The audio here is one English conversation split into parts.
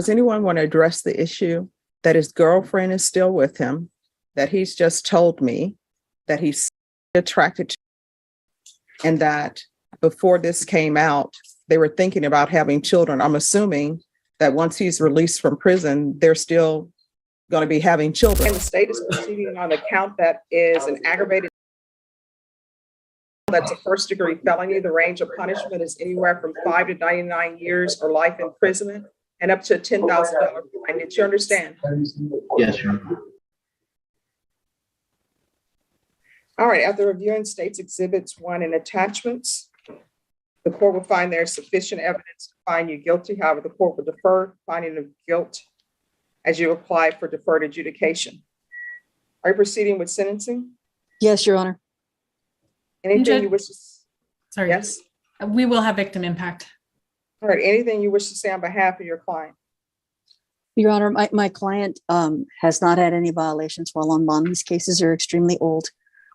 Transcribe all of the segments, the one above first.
Does anyone want to address the issue that his girlfriend is still with him, that he's just told me that he's attracted to, and that before this came out, they were thinking about having children? I'm assuming that once he's released from prison, they're still going to be having children. And the state is proceeding on a count that is an aggravated, that's a first-degree felony. The range of punishment is anywhere from 5 to 99 years or life imprisonment and up to a $10,000 fine. Did you understand? Yes, Your Honor. All right, after reviewing state's exhibits 1 and attachments, the court will find there is sufficient evidence to find you guilty. However, the court will defer finding of guilt as you apply for deferred adjudication. Are you proceeding with sentencing? Yes, Your Honor. Anything you wish to? Sorry. Yes. We will have victim impact. All right, anything you wish to say on behalf of your client? Your Honor, my client has not had any violations while on bond. These cases are extremely old.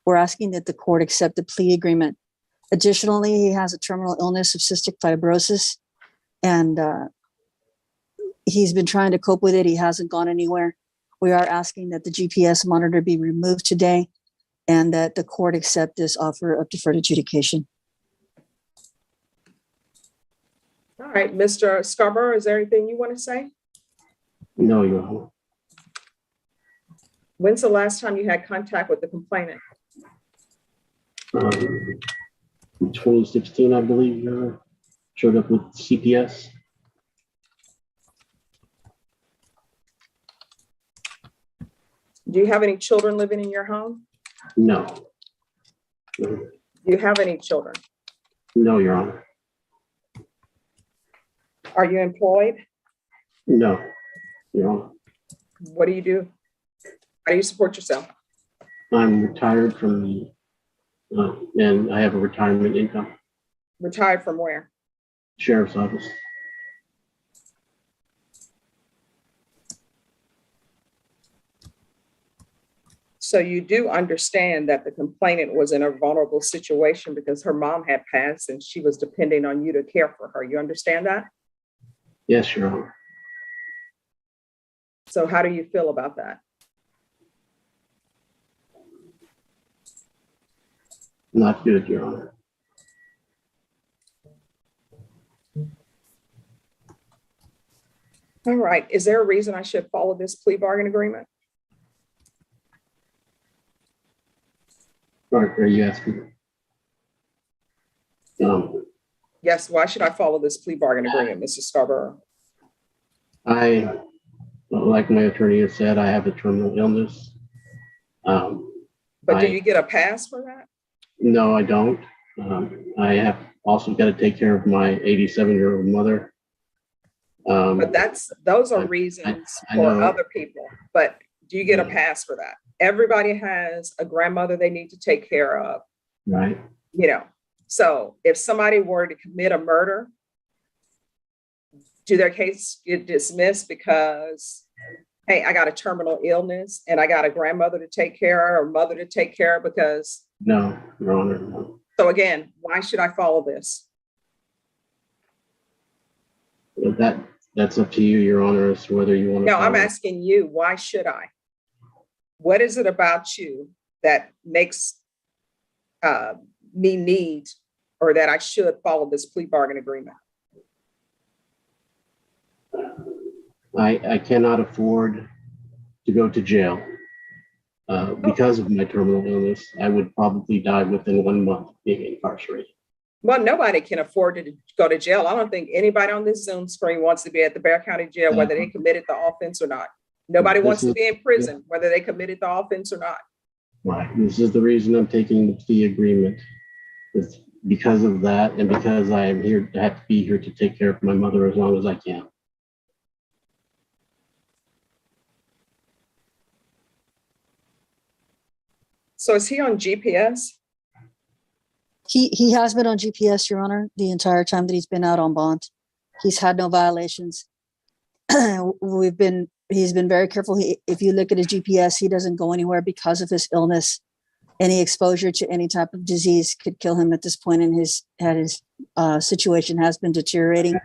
We're asking that the court accept the plea agreement. Additionally, he has a terminal illness of cystic fibrosis, and he's been trying to cope with it. He hasn't gone anywhere. We are asking that the GPS monitor be removed today and that the court accept this offer of deferred adjudication. All right, Mr. Scarborough, is there anything you want to say? No, Your Honor. When's the last time you had contact with the complainant? In 2016, I believe, Your Honor. Showed up with CPS. Do you have any children living in your home? No. Do you have any children? No, Your Honor. Are you employed? No, Your Honor. What do you do? How do you support yourself? I'm retired from the, and I have a retirement income. Retired from where? Sheriff's Office. So you do understand that the complainant was in a vulnerable situation because her mom had passed and she was depending on you to care for her. You understand that? Yes, Your Honor. So how do you feel about that? Not good, Your Honor. All right. Is there a reason I should follow this plea bargain agreement? Are you asking? Yes. Why should I follow this plea bargain agreement, Mr. Scarborough? Like my attorney has said, I have a terminal illness. But do you get a pass for that? No, I don't. I have also got to take care of my 87-year-old mother. But those are reasons for other people. But do you get a pass for that? Everybody has a grandmother they need to take care of. Right. You know, so if somebody were to commit a murder, do their case get dismissed because, hey, I got a terminal illness and I got a grandmother to take care of or mother to take care of because? No, Your Honor, no. So again, why should I follow this? That's up to you, Your Honor, as to whether you want to. No, I'm asking you, why should I? What is it about you that makes me need or that I should follow this plea bargain agreement? I cannot afford to go to jail because of my terminal illness. I would probably die within 1 month of being incarcerated. Well, nobody can afford to go to jail. I don't think anybody on this Zoom screen wants to be at the Bexar County Jail, whether they committed the offense or not. Nobody wants to be in prison, whether they committed the offense or not. Right. This is the reason I'm taking the plea agreement. It's because of that, and because I am here, I have to be here to take care of my mother as long as I can. So is he on GPS? He has been on GPS, Your Honor, the entire time that he's been out on bond. He's had no violations. He's been very careful. If you look at his GPS, he doesn't go anywhere because of his illness. Any exposure to any type of disease could kill him at this point, and his situation has been deteriorating.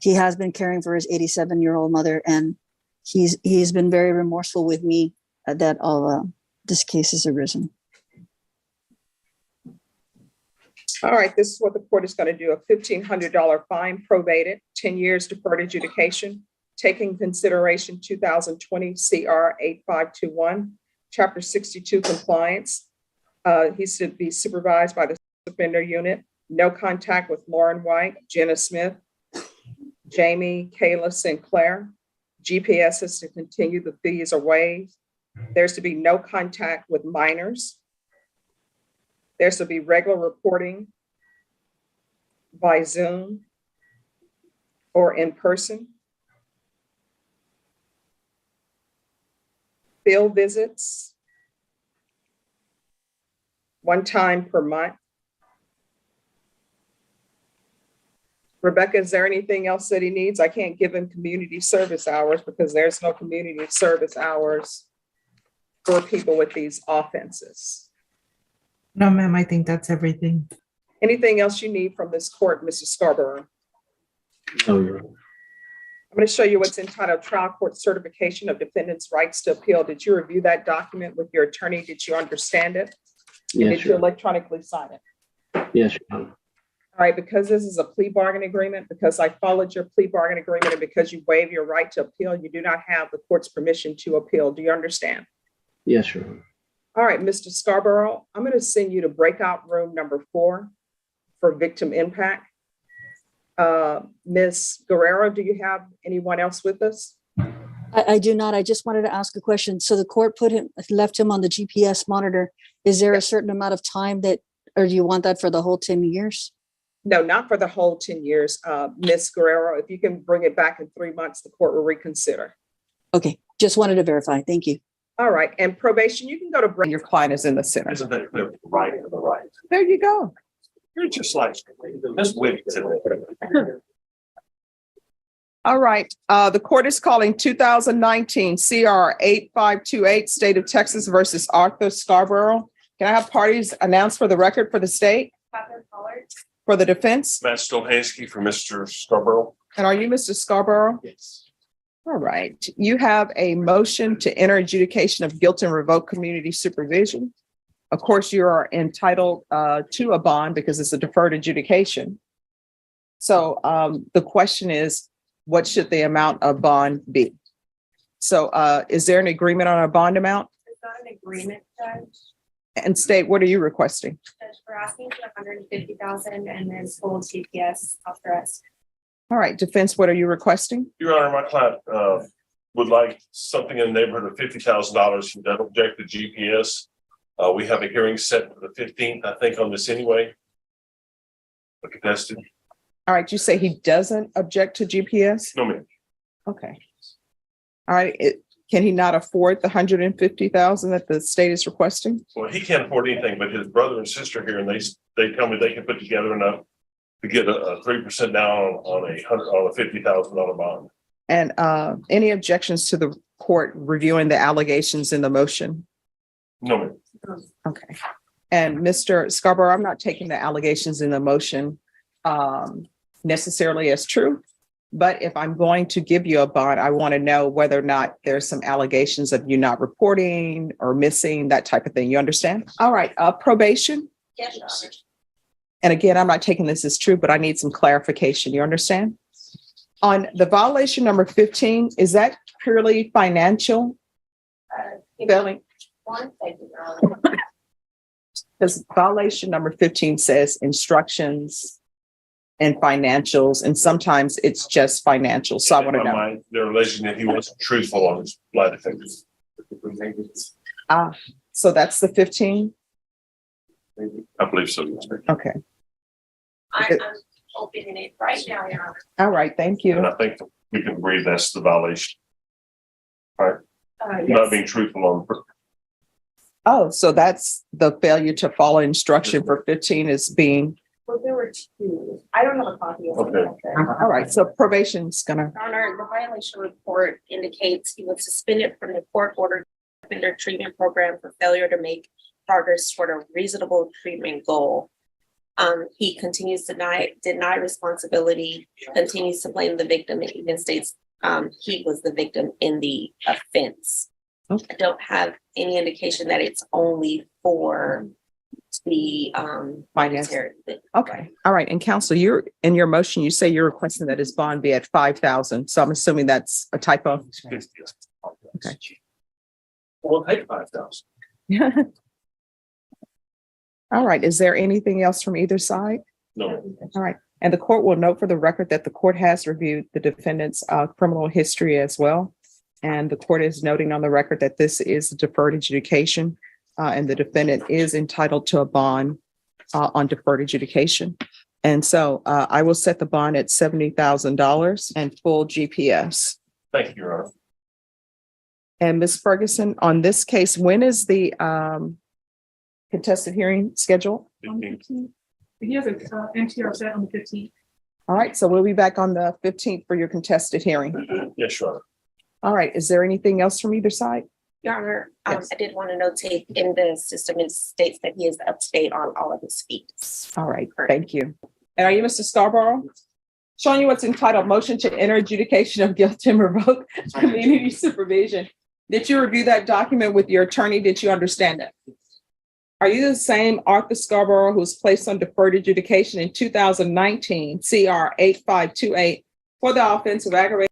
he has been caring for his 87-year-old mother, and he's been very remorseful with me that all this case has arisen. All right, this is what the court is going to do. A $1,500 fine probated, 10 years deferred adjudication, taking consideration 2020 CR 8521, Chapter 62 compliance. He's to be supervised by the offender unit. No contact with Lauren White, Jenna Smith, Jamie, Kayla Sinclair. GPS is to continue. The fees are waived. There's to be no contact with minors. There's to be regular reporting by Zoom or in person. Field visits, one time per month. Rebecca, is there anything else that he needs? I can't give him community service hours because there's no community service hours for people with these offenses. No, ma'am, I think that's everything. Anything else you need from this court, Mr. Scarborough? No, Your Honor. I'm going to show you what's entitled Trial Court Certification of Defendant's Rights to Appeal. Did you review that document with your attorney? Did you understand it? And Yes, did you Your Honor. electronically sign it? Yes, Your Honor. All right, because this is a plea bargain agreement, because I followed your plea bargain agreement, and because you waive your right to appeal, you do not have the court's permission to appeal. Do you understand? Yes, Your Honor. All right, Mr. Scarborough, I'm going to send you to breakout room number 4 for victim impact. Ms. Guerrero, do you have anyone else with us? I do not. I just wanted to ask a question. So the court left him on the GPS monitor. Is there a certain amount of time that, or do you want that for the whole 10 years? No, not for the whole 10 years. Ms. Guerrero, if you can bring it back in 3 months, the court will reconsider. Okay, just wanted to verify. Thank you. All right, and probation, you can go to break. Your client is in the center. Isn't that clear? Right to the right. There you go. You're just like Miss Whittington. All right, the court is calling 2019 CR 8528, State of Texas versus Arthur Scarborough. Can I have parties announced for the record for the state? For the defense? Matt Stolhansky for Mr. Scarborough. And are you Mr. Scarborough? Yes. All right, you have a motion to enter adjudication of guilt and revoke community supervision. Of course, you are entitled to a bond because it's a deferred adjudication. So the question is, what should the amount of bond be? So is there an agreement on a bond amount? It's not an agreement, Judge. And state, what are you requesting? Judge, we're asking for 150,000 and then full GPS off the rest. All right, defense, what are you requesting? Your Honor, my client would like something in the neighborhood of $50,000. He doesn't object to GPS. We have a hearing set for the 15th, I think, on this anyway. Contested. All right, you say he doesn't object to GPS? No, ma'am. Okay. All right, can he not afford the 150,000 that the state is requesting? Well, he can't afford anything, but his brother and sister here, and they tell me they can put together enough to get a 3% down on a $50,000 bond. And any objections to the court reviewing the allegations in the motion? No, ma'am. Okay. And Mr. Scarborough, I'm not taking the allegations in the motion necessarily as true, but if I'm going to give you a bond, I want to know whether or not there's some allegations of you not reporting or missing, that type of thing. You understand? All right. Probation. Yes, Your Honor. And again, I'm not taking this as true, but I need some clarification. You understand? On the violation number 15, is that purely financial? Failing? One second, Your Honor. Because violation number 15 says instructions and financials, and sometimes it's just financial. So I want to know. They're alleging that he wasn't truthful on his lie detectors. So that's the 15? I believe so. Yes, ma'am. Okay. I'm opening it right now, Your Honor. All right. Thank you. And I think we can agree that's the violation. Not Yes. being truthful on. Oh, so that's the failure to follow instruction for 15 is being, Well, there were two. I don't have a copy of Okay. it. all right. So probation's gonna, Your Honor, the violation report indicates he was suspended from the court-ordered offender treatment program for failure to make progress toward a reasonable treatment goal. He continues to deny responsibility, continues to blame the victim, and even states he was the victim in the offense. Okay. I don't have any indication that it's only for the Finance. monetary. Okay, all right. And counsel, you're in your motion, you say you're requesting that his bond be at 5,000. So I'm assuming that's a typo. Okay. We'll take 5,000. All right. Is there anything else from either side? No, All right. And the court will note for the record that the court has reviewed the defendant's criminal history as well. And the court is noting on the record that this is a deferred adjudication, and the defendant is entitled to a bond on deferred adjudication. And so I will set the bond at $70,000 and full GPS. thank you, Your Honor. And Ms. Ferguson, on this case, when is the contested hearing scheduled? 15th. He has a MTR set on the 15th. All right, so we'll be back on the 15th for your contested hearing. Yes, Your Honor. All right, is there anything else from either side? Your Honor, Yes. I did want to notate in the system, it states that he is up to date on all of his fees. All right, thank you. And are you Mr. Scarborough? Showing you what's entitled motion to enter adjudication of guilt and revoke community supervision. Did you review that document with your attorney? Did you understand it? Are you the same Arthur Scarborough who was placed on deferred adjudication in 2019 CR 8528 for the offense of aggravated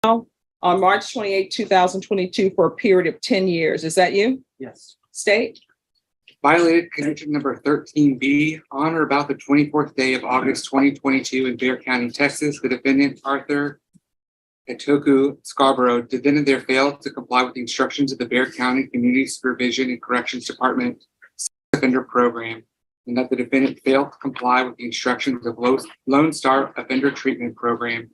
on March 28, 2022 for a period of 10 years? Is that you? Yes. State? Violated conviction number 13B on or about the 24th day of August 2022 in Bexar County, Texas. The defendant, Arthur Etoku Scarborough, defendant there failed to comply with the instructions of the Bexar County Community Supervision and Corrections Department Offender Program, and that the defendant failed to comply with the instructions of Lone Star Offender Treatment Program,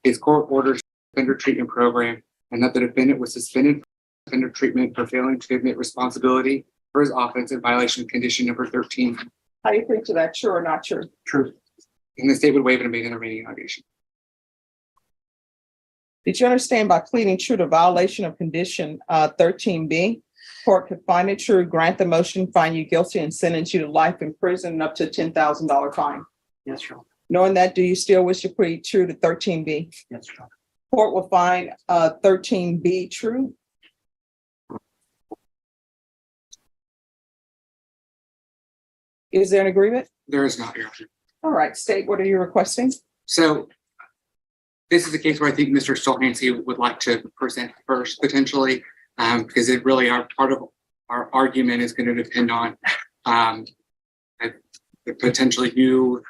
his court orders offender treatment program, and that the defendant was suspended from offender treatment for failing to admit responsibility for his offense in violation of condition number 13. How do you think to that? True or not true? True. And the state would waive and abate the remaining allegation. Did you understand by pleading true to violation of condition 13B, court could find it true, grant the motion, find you guilty, and sentence you to life in prison and up to $10,000 fine? Yes, Your Honor. Knowing that, do you still wish to plead true to 13B? Yes, Your Honor. Court will find 13B true. Is there an agreement? There is not, Your Honor. All right, state, what are you requesting? So this is a case where I think Mr. Stolhansky would like to present first, potentially, because it really part of our argument is going to depend on potentially you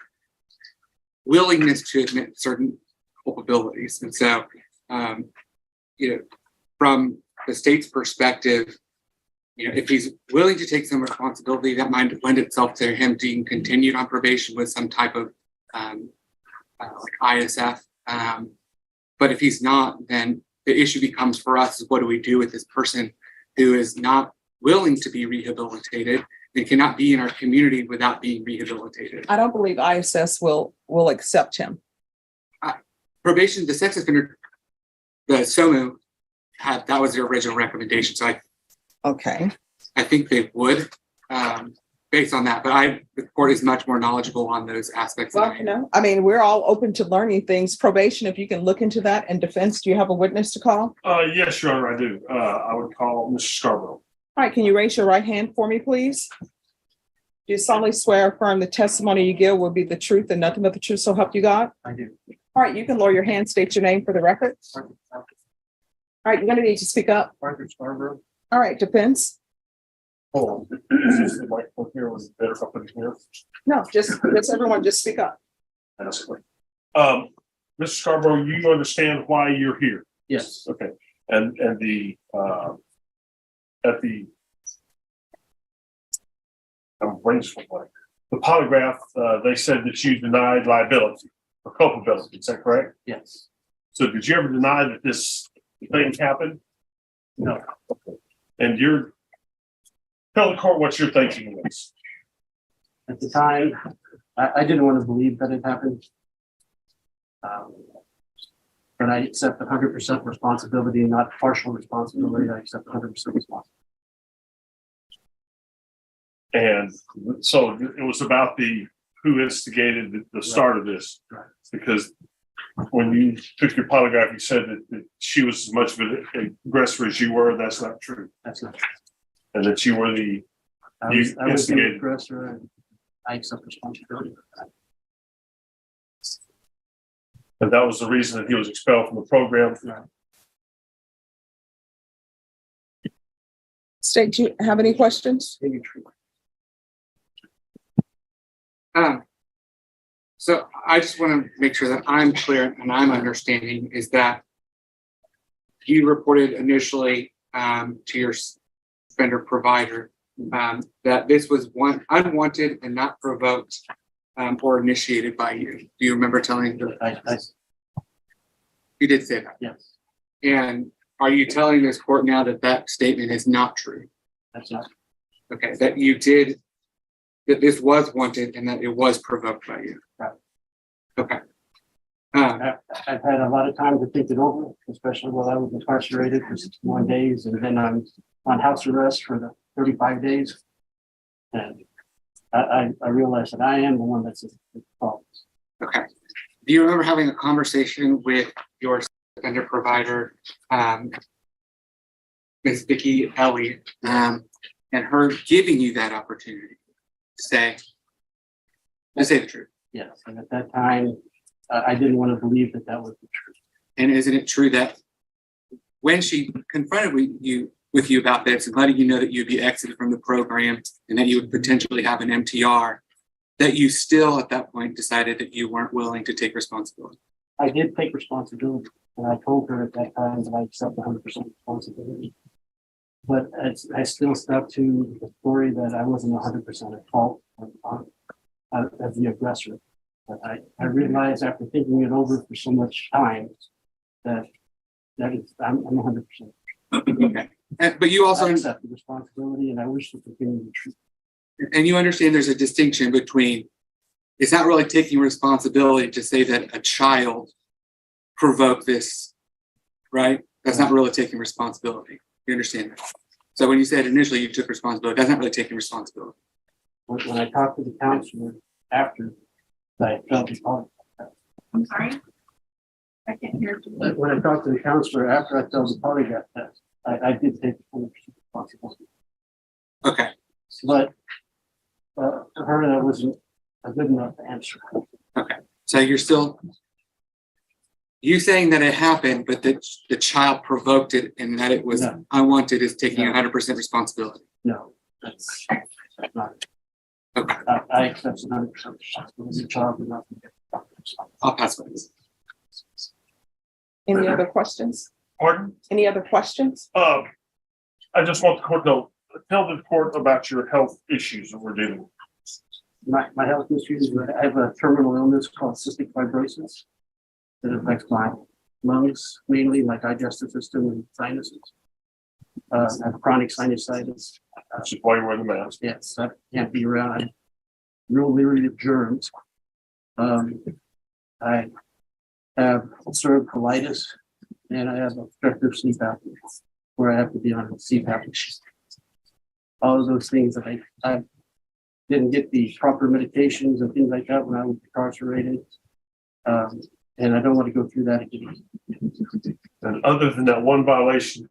willingness to admit certain culpabilities. And so, from the state's perspective, if he's willing to take some responsibility, that might lend itself to him being continued on probation with some type of like ISF. But if he's not, then the issue becomes for us is what do we do with this person who is not willing to be rehabilitated and cannot be in our community without being rehabilitated? I don't believe ISS will accept him. Probation, the sex offender, the SOMU, that was their original recommendation. So Okay. I think they would, based on that. But the court is much more knowledgeable on those aspects. Well, I mean, we're all open to learning things. Probation, if you can look into that. And defense, do you have a witness to call? Yes, Your Honor, I do. I would call Mr. Scarborough. All right, can you raise your right hand for me, please? Do you solemnly swear or affirm the testimony you give will be the truth and nothing but the truth, so help you God? I do. All right, you can lower your hand, state your name for the record. All right, you're gonna need to speak up. Arthur Scarborough. All right, defense. Hold on. Is the microphone here was better if I put it here? No, just everyone just speak up. That's great. Mr. Scarborough, you understand why you're here? Yes. Okay. And at the the polygraph, they said that you denied liability or culpability. Is that correct? Yes. So did you ever deny that this thing happened? No. Okay. And tell the court what you're thinking of this. At the time, I didn't want to believe that it happened. But I accept 100% responsibility, not partial responsibility. I accept 100% responsibility. And so it was about who instigated the start of this, because when you took your polygraph, you said that she was as much of an aggressor as you were. That's not true. That's not true. And that you were I was the instigated. aggressor, and I accept responsibility for that. And that was the reason that he was expelled from the program. Right. State, do you have any questions? Maybe true. So I just want to make sure that I'm clear and I'm understanding is that you reported initially to your vendor provider that this was one unwanted and not provoked or initiated by you. Do you remember telling her? You did say that. Yes, And are you telling this court now that that statement is not true? that's not. Okay, that you did, that this was wanted and that it was provoked by you. Right. Okay. I've had a lot of time to think it over, especially while I was incarcerated for 61 days, and then I'm on house arrest for the 35 days. And I realized that I am the one that's at fault. Okay. Do you remember having a conversation with your vendor provider, Ms. Vicki Elliott, and her giving you that opportunity to say the truth? Yes, and at that time, I didn't want to believe that that was the truth. And isn't it true that when she confronted with you about this and letting you know that you'd be exited from the program and that you would potentially have an MTR, that you still at that point decided that you weren't willing to take responsibility? I did take responsibility, and I told her at that time that I accept 100% responsibility. But I still stuck to the story that I wasn't 100% at fault as the aggressor. But I realized after thinking it over for so much time that I'm 100%. Okay. But you also I accept the responsibility, and I wish to continue the truth. and you understand there's a distinction between it's not really taking responsibility to say that a child provoked this, right? That's not really taking responsibility. You understand that? So when you said initially you took responsibility, that's not really taking responsibility. When I talked to the counselor after I felt the polygraph, I'm sorry. I can't hear you. when I talked to the counselor after I failed the polygraph test, I did take 100% responsibility. Okay. But to her, that wasn't a good enough answer. Okay. So you're still saying that it happened, but that the child provoked it and that it was No. unwanted is taking No. 100% responsibility. No, that's not. Okay. I accept 100% responsibility. The child did not. I'll pass it. Any other questions? Pardon? Any other questions? I just want the court to know, tell the court about your health issues that we're dealing with. My health issues, I have a terminal illness called cystic fibrosis that affects my lungs, mainly my digestive system and sinuses. I have chronic sinusitis. Which is why you're wearing the mask. Yes, I can't be around. I'm real leery of germs. I have ulcerative colitis, and I have obstructive sleep apnea, where I have to be on a CPAP machine. All of those things that I didn't get the proper medications and things like that when I was incarcerated. And I don't want to go through that again. And other than that one violation,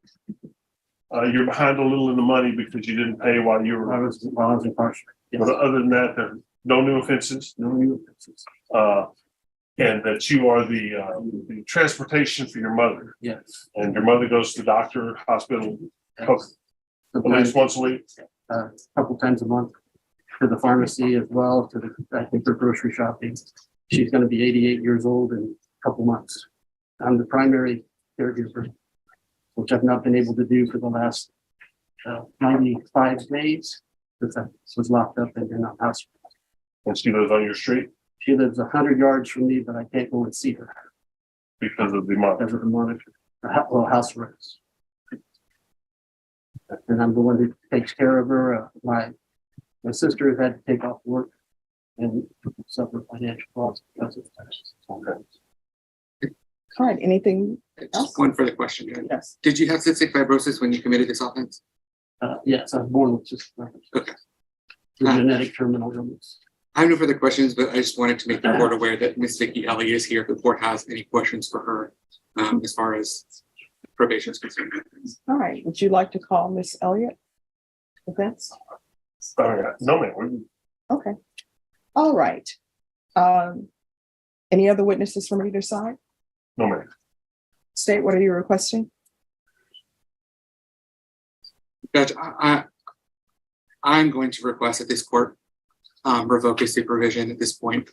you're behind a little in the money because you didn't pay while you While I were. was incarcerated. Yes. But other than that, there are no new offenses. No new offenses. And that you are the transportation for your mother. Yes. And your mother goes to the doctor, hospital, at Sometimes, least once a week. a couple times a month, to the pharmacy as well, to I think for grocery shopping. She's going to be 88 years old in a couple months. I'm the primary caregiver, which I've not been able to do for the last 95 days because I was locked up and in a house. And she lives on your street She lives 100 yards from me, but I can't go and see her because of the monitor. because of the monitor, house arrest. And I'm the one who takes care of her. My sister has had to take off work and suffer financial loss because of that. Okay. All right, anything else? One further question, Judge. Yes. Did you have cystic fibrosis when you committed this offense? Yes, I was born with cystic fibrosis. Okay. the genetic terminal illness. I have no further questions, but I just wanted to make the board aware that Ms. Vicky Ellie is here if the board has any questions for her as far as probation is concerned. All right, would you like to call Miss Elliott? Defense? No, ma'am. Okay. All right. Any other witnesses from either side? No, ma'am. State, what are you requesting? Judge, I'm going to request that this court revoke his supervision at this point.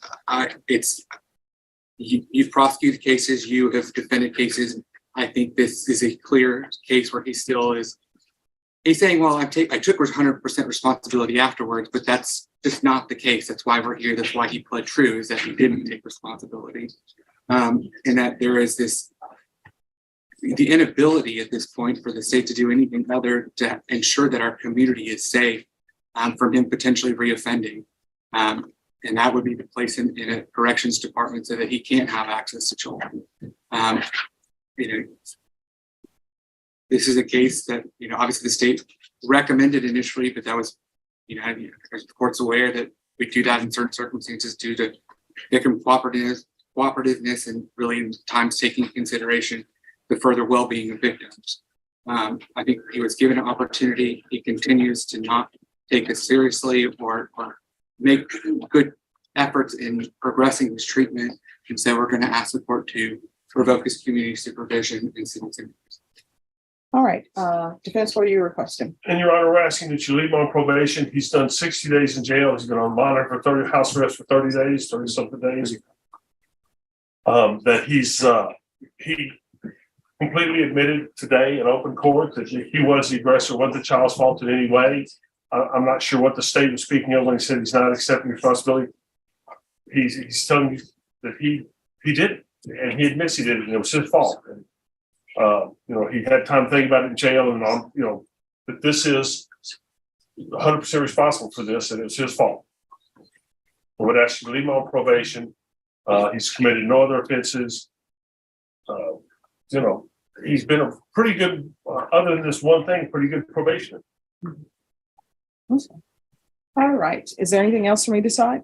You've prosecuted cases, you have defended cases. I think this is a clear case where he's saying, well, I took 100% responsibility afterwards, but that's just not the case. That's why we're here. That's why he pled true, is that he didn't take responsibility. And that there is the inability at this point for the state to do anything other to ensure that our community is safe from him potentially reoffending. And that would be the place in a corrections department so that he can't have access to children. This is a case that, obviously the state recommended initially, but that was, the court's aware that we do that in certain circumstances due to victim cooperativeness and really times taking into consideration the further well-being of victims. I think he was given an opportunity. He continues to not take this seriously or make good efforts in progressing his treatment. And so we're going to ask the court to revoke his community supervision and sentencing. All right, defense, what are you requesting? And Your Honor, we're asking that you leave him on probation. He's done 60 days in jail. He's been on monitor for house arrest for 30 days, 30 something days. That he completely admitted today in open court that he was the aggressor, wasn't the child's fault in any way. I'm not sure what the state was speaking of when he said he's not accepting responsibility. He's telling you that he did it, and he admits he did it, and it was his fault. And, he had time to think about it in jail, and that this is 100% responsible for this, and it was his fault. I would ask you to leave him on probation. He's committed no other offenses. He's been a pretty good, other than this one thing, pretty good probationer. All right, is there anything else from either side?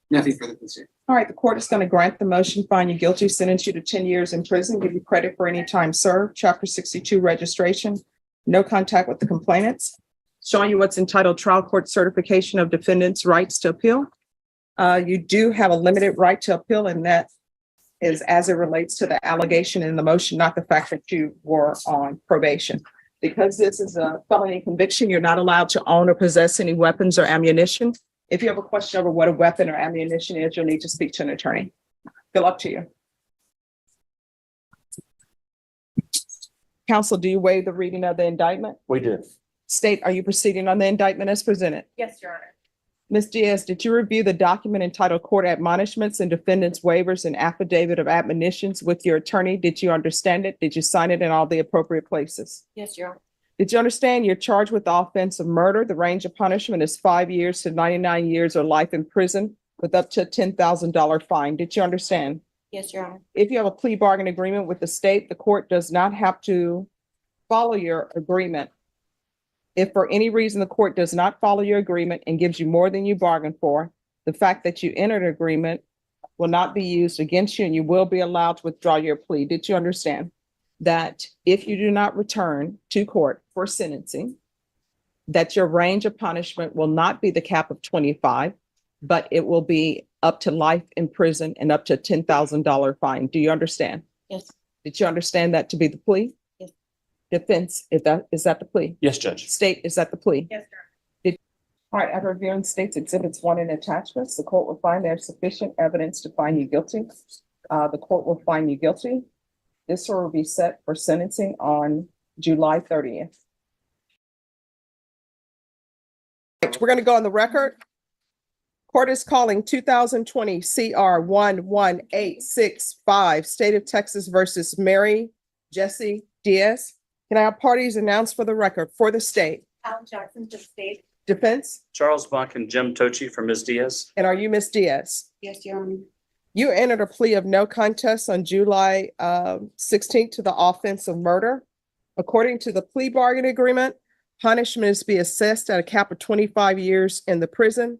Nothing further to say. All right, the court is going to grant the motion, find you guilty, sentence you to 10 years in prison, give you credit for any time served, Chapter 62 registration, no contact with the complainants, showing you what's entitled trial court certification of defendants' rights to appeal. You do have a limited right to appeal, and that is as it relates to the allegation in the motion, not the fact that you were on probation. Because this is a felony conviction, you're not allowed to own or possess any weapons or ammunition. If you have a question over what a weapon or ammunition is, you'll need to speak to an attorney. Good luck to you. Counsel, do you waive the reading of the indictment? We did. State, are you proceeding on the indictment as presented? Yes, Your Honor. Ms. Diaz, did you review the document entitled Court Admonishments and Defendants Waivers and Affidavit of Admonitions with your attorney? Did you understand it? Did you sign it in all the appropriate places? Yes, Your Honor. Did you understand you're charged with the offense of murder? The range of punishment is 5 years to 99 years or life in prison with up to a $10,000 fine. Did you understand? Yes, Your Honor. If you have a plea bargain agreement with the state, the court does not have to follow your agreement. If for any reason the court does not follow your agreement and gives you more than you bargained for, the fact that you entered an agreement will not be used against you and you will be allowed to withdraw your plea. Did you understand that if you do not return to court for sentencing, that your range of punishment will not be the cap of 25, but it will be up to life in prison and up to a $10,000 fine? Do you understand? Yes. Did you understand that to be the plea? Yes. Defense, is that the plea? Yes, Judge. State, is that the plea? Yes, Your Honor. All right, after reviewing states exhibits 1 and attachments, the court will find there's sufficient evidence to find you guilty. The court will find you guilty. This will be set for sentencing on July 30th. We're going to go on the record. Court is calling 2020 CR 11865, State of Texas versus Mary Jessie Diaz. Can I have parties announced for the record for the state? Alan Jackson to the state. Defense? Charles Buck and Jim Tochi for Ms. Diaz. And are you Ms. Diaz? Yes, Your Honor. You entered a plea of no contest on July 16th to the offense of murder. According to the plea bargain agreement, punishment is be assessed at a cap of 25 years in the prison.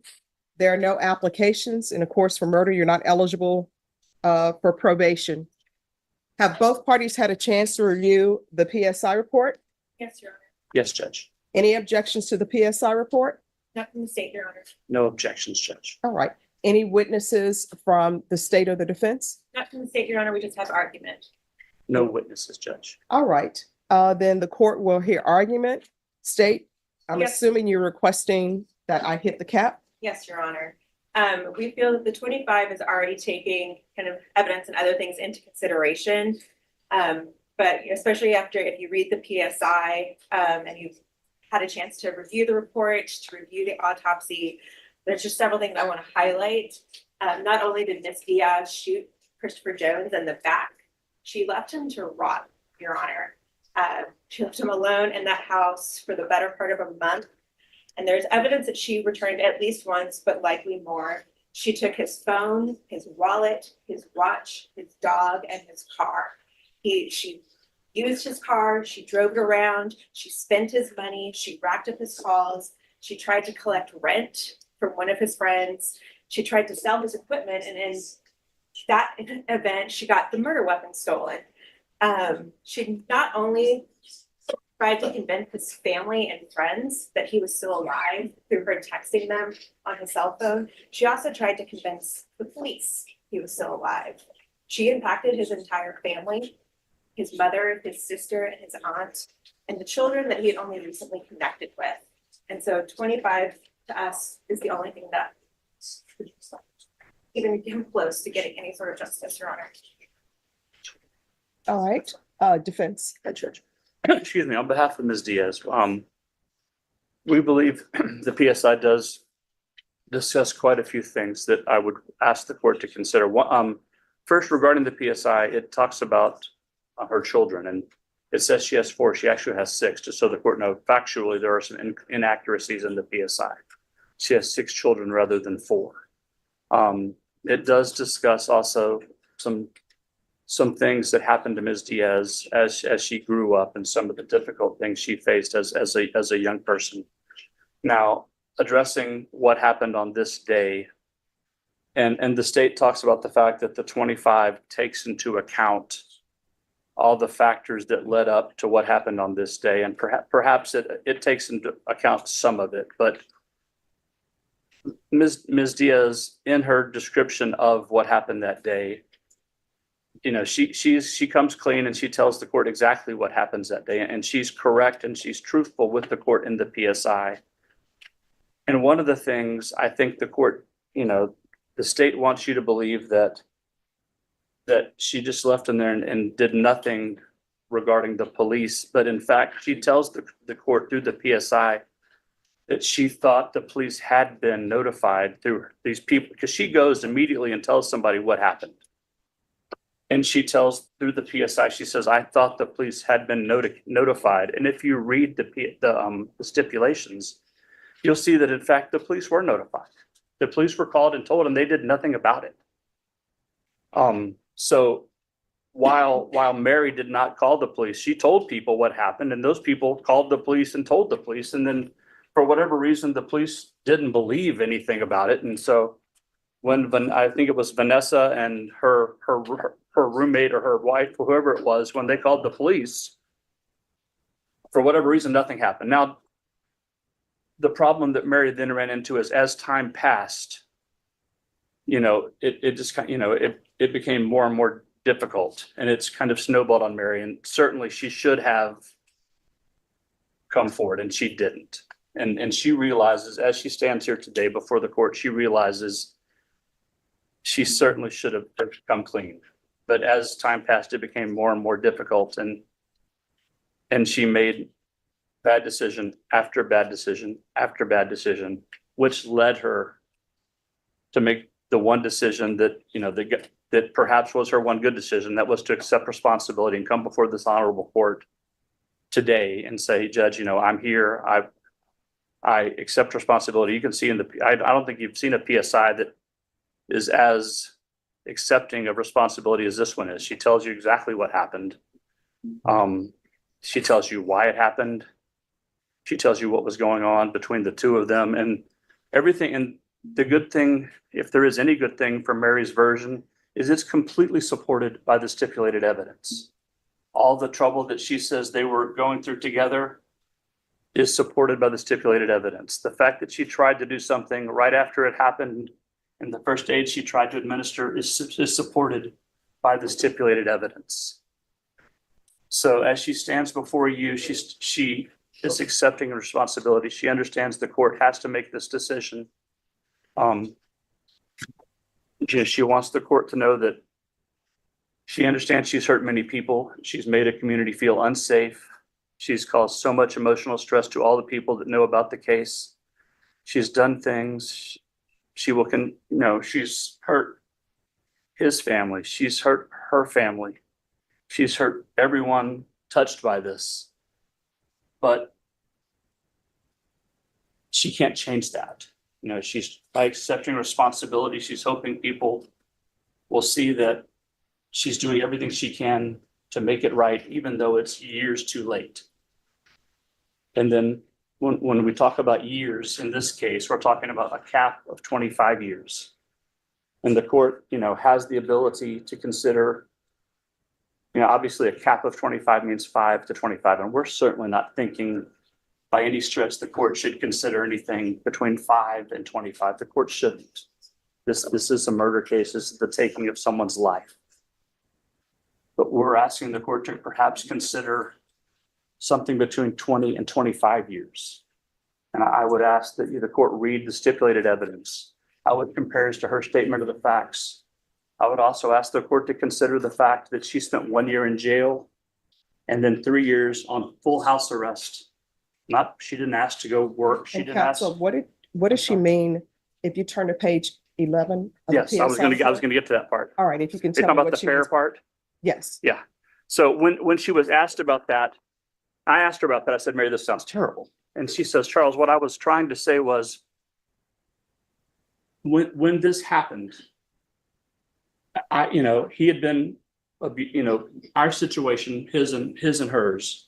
There are no applications, and of course, for murder, you're not eligible for probation. Have both parties had a chance to review the PSI report? Yes, Your Honor. Yes, Judge. Any objections to the PSI report? Not from the state, Your Honor. No objections, Judge. All right. Any witnesses from the state or the defense? Not from the state, Your Honor. We just have argument. No witnesses, Judge. All right. Then the court will hear argument. State, I'm Yes. assuming you're requesting that I hit the cap? Yes, Your Honor. We feel that the 25 is already taking kind of evidence and other things into consideration. But especially after, if you read the PSI, and you've had a chance to review the report, to review the autopsy, there's just several things I want to highlight. Not only did Miss Diaz shoot Christopher Jones in the back, she left him to rot, Your Honor. She left him alone in that house for the better part of a month. And there's evidence that she returned at least once, but likely more. She took his phone, his wallet, his watch, his dog, and his car. She used his car, she drove it around, she spent his money, she racked up his calls, she tried to collect rent from one of his friends, she tried to sell his equipment, and in that event, she got the murder weapon stolen. She not only tried to convince his family and friends that he was still alive through her texting them on his cell phone, she also tried to convince the police he was still alive. She impacted his entire family, his mother, his sister, and his aunt, and the children that he had only recently connected with. And so 25 to us is the only thing that even came close to getting any sort of justice, Your Honor. All right. Defense. Head Judge. Excuse me, on behalf of Ms. Diaz, we believe the PSI does discuss quite a few things that I would ask the court to consider. First, regarding the PSI, it talks about her children, and it says she has 4. She actually has 6, just so the court knows. Factually, there are some inaccuracies in the PSI. She has 6 children rather than 4. It does discuss also some things that happened to Ms. Diaz as she grew up, and some of the difficult things she faced as a young person. Now, addressing what happened on this day, and the state talks about the fact that the 25 takes into account all the factors that led up to what happened on this day, and perhaps it takes into account some of it, but Ms. Diaz, in her description of what happened that day, you know, she comes clean and she tells the court exactly what happens that day, and she's correct and she's truthful with the court in the PSI. And one of the things I think the court, you know, the state wants you to believe that she just left in there and did nothing regarding the police, but in fact, she tells the court through the PSI that she thought the police had been notified through these people, because she goes immediately and tells somebody what happened. And she tells through the PSI, she says, I thought the police had been notified. And if you read the stipulations, you'll see that in fact, the police were notified. The police were called and told, and they did nothing about it. So while Mary did not call the police, she told people what happened, and those people called the police and told the police. And then for whatever reason, the police didn't believe anything about it. And so when I think it was Vanessa and her roommate or her wife, or whoever it was, when they called the police, for whatever reason, nothing happened. Now, the problem that Mary then ran into is as time passed, you know, it just kind of, you know, it became more and more difficult, and it's kind of snowballed on Mary. And certainly she should have come forward, and she didn't. And she realizes, as she stands here today before the court, she realizes she certainly should have come clean. But as time passed, it became more and more difficult, and she made bad decision after bad decision after bad decision, which led her to make the one decision that, you know, that perhaps was her one good decision, that was to accept responsibility and come before this honorable court today and say, Judge, you know, I'm here. I accept responsibility. You can see I don't think you've seen a PSI that is as accepting of responsibility as this one is. She tells you exactly what happened. She tells you why it happened. She tells you what was going on between the two of them and everything. And the good thing, if there is any good thing from Mary's version, is it's completely supported by the stipulated evidence. All the trouble that she says they were going through together is supported by the stipulated evidence. The fact that she tried to do something right after it happened and the first aid she tried to administer is supported by the stipulated evidence. So as she stands before you, she is accepting responsibility. She understands the court has to make this decision. She wants the court to know that she understands she's hurt many people. She's made a community feel unsafe. She's caused so much emotional stress to all the people that know about the case. She's done things. She's hurt his family. She's hurt her family. She's hurt everyone touched by this. But she can't change that. She's by accepting responsibility, she's hoping people will see that she's doing everything she can to make it right, even though it's years too late. And then when we talk about years, in this case, we're talking about a cap of 25 years. And the court, has the ability to consider, obviously a cap of 25 means 5 to 25. And we're certainly not thinking by any stretch the court should consider anything between 5 and 25. The court shouldn't. This is a murder case. This is the taking of someone's life. But we're asking the court to perhaps consider something between 20 and 25 years. And I would ask that the court read the stipulated evidence, how it compares to her statement of the facts. I would also ask the court to consider the fact that she spent 1 year in jail and then 3 years on full house arrest. She didn't ask to go work. She And didn't ask. counsel, what does she mean if you turn to page 11? of the Yes, I was going PSI? to get to that part. All right, if you can You're tell talking me about what the she fair means. part? Yes. Yeah. So when she was asked about that, I asked her about that. I said, Mary, this sounds terrible. And she says, Charles, what I was trying to say was, when this happened, he had been, our situation, his and hers,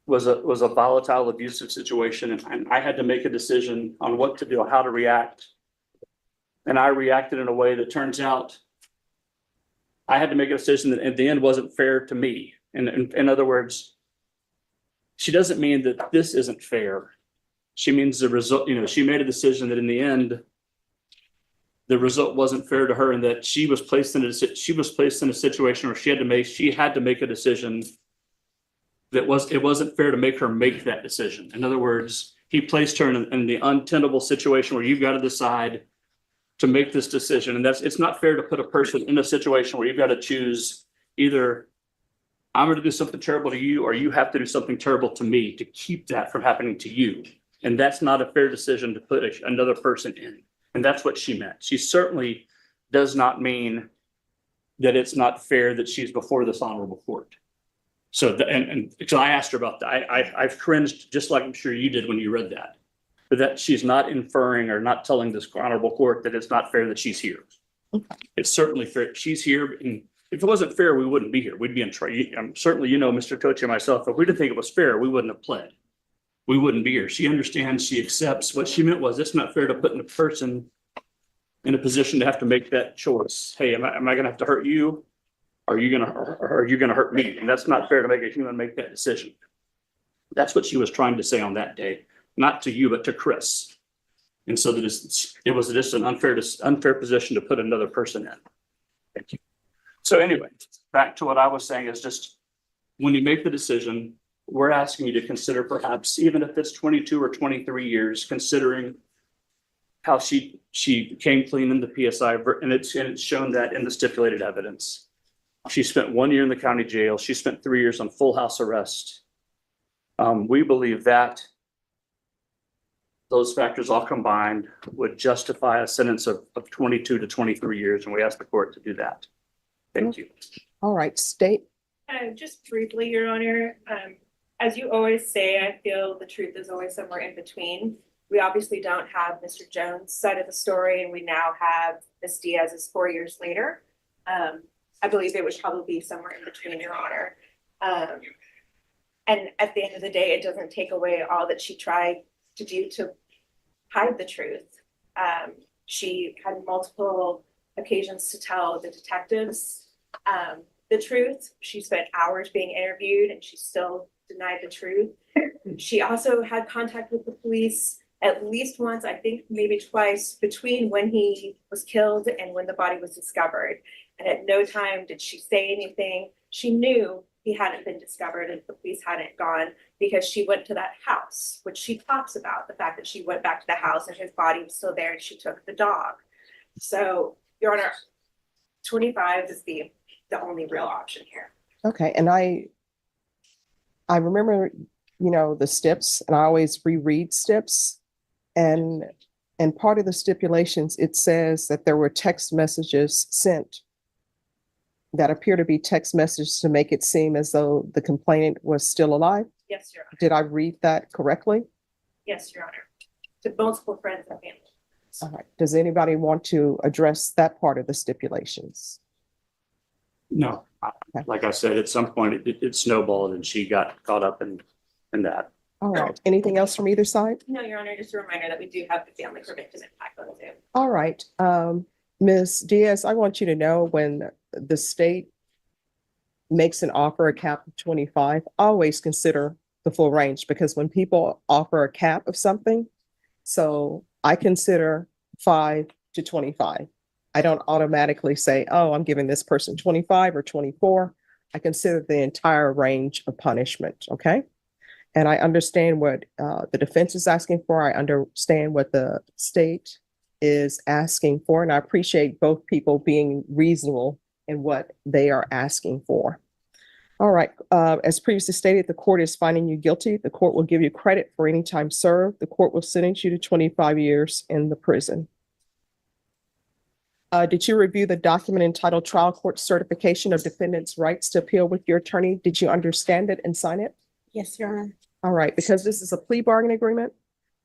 was a volatile, abusive situation, and I had to make a decision on what to do, how to react. And I reacted in a way that turns out I had to make a decision that at the end wasn't fair to me. And in other words, she doesn't mean that this isn't fair. She means the result, she made a decision that in the end, the result wasn't fair to her, and that she was placed in a situation where she had to make a decision that it wasn't fair to make her make that decision. In other words, he placed her in the untenable situation where you've got to decide to make this decision. And it's not fair to put a person in a situation where you've got to choose either I'm going to do something terrible to you, or you have to do something terrible to me to keep that from happening to you. And that's not a fair decision to put another person in. And that's what she meant. She certainly does not mean that it's not fair that she's before this honorable court. So, so I asked her about that. I've cringed just like I'm sure you did when you read that, but that she's not inferring or not telling this honorable court that it's not fair that she's here. It's certainly fair. She's here. And if it wasn't fair, we wouldn't be here. We'd be in trouble. Certainly, Mr. Tochi and myself, if we didn't think it was fair, we wouldn't have pled. We wouldn't be here. She understands, she accepts. What she meant was it's not fair to put in a person in a position to have to make that choice. Hey, am I going to have to hurt you? Are you going to hurt me? And that's not fair to make a human make that decision. That's what she was trying to say on that day, not to you, but to Chris. And so that it was just an unfair position to put another person in. Thank you. So anyway, back to what I was saying is just when you make the decision, we're asking you to consider perhaps, even if it's 22 or 23 years, considering how she came clean in the PSI, and it's shown that in the stipulated evidence. She spent 1 year in the county jail. She spent 3 years on full house arrest. We believe that those factors all combined would justify a sentence of 22 to 23 years, and we ask the court to do that. Thank you. All right, state. Just briefly, Your Honor, as you always say, I feel the truth is always somewhere in between. We obviously don't have Mr. Jones' side of the story, and we now have Ms. Diaz's 4 years later. I believe it would probably be somewhere in between, Your Honor. And at the end of the day, it doesn't take away all that she tried to do to hide the truth. She had multiple occasions to tell the detectives the truth. She spent hours being interviewed and she still denied the truth. She also had contact with the police at least once, I think maybe twice, between when he was killed and when the body was discovered. And at no time did she say anything. She knew he hadn't been discovered and the police hadn't gone because she went to that house, which she talks about, the fact that she went back to the house and his body was still there and she took the dog. So, Your Honor, 25 is the only real option here. Okay, and I remember, the steps, and I always reread steps. And part of the stipulations, it says that there were text messages sent that appear to be text messages to make it seem as though the complainant was still alive. Yes, Your Honor. Did I read that correctly? Yes, Your Honor. To multiple friends and family. All right. Does anybody want to address that part of the stipulations? No, like I said, at some point it snowballed and she got caught up in that. All right. Anything else from either side? No, Your Honor, just a reminder that we do have the family preventive impact on Zoom. All right. Ms. Diaz, I want you to know when the state makes an offer a cap of 25, always consider the full range, because when people offer a cap of something, so I consider 5 to 25. I don't automatically say, oh, I'm giving this person 25 or 24. I consider the entire range of punishment, okay? And I understand what the defense is asking for. I understand what the state is asking for, and I appreciate both people being reasonable in what they are asking for. All right, as previously stated, the court is finding you guilty. The court will give you credit for any time served. The court will sentence you to 25 years in the prison. Did you review the document entitled Trial Court Certification of Defendant's Rights to Appeal with your attorney? Did you understand it and sign it? Yes, Your Honor. All right, because this is a plea bargain agreement,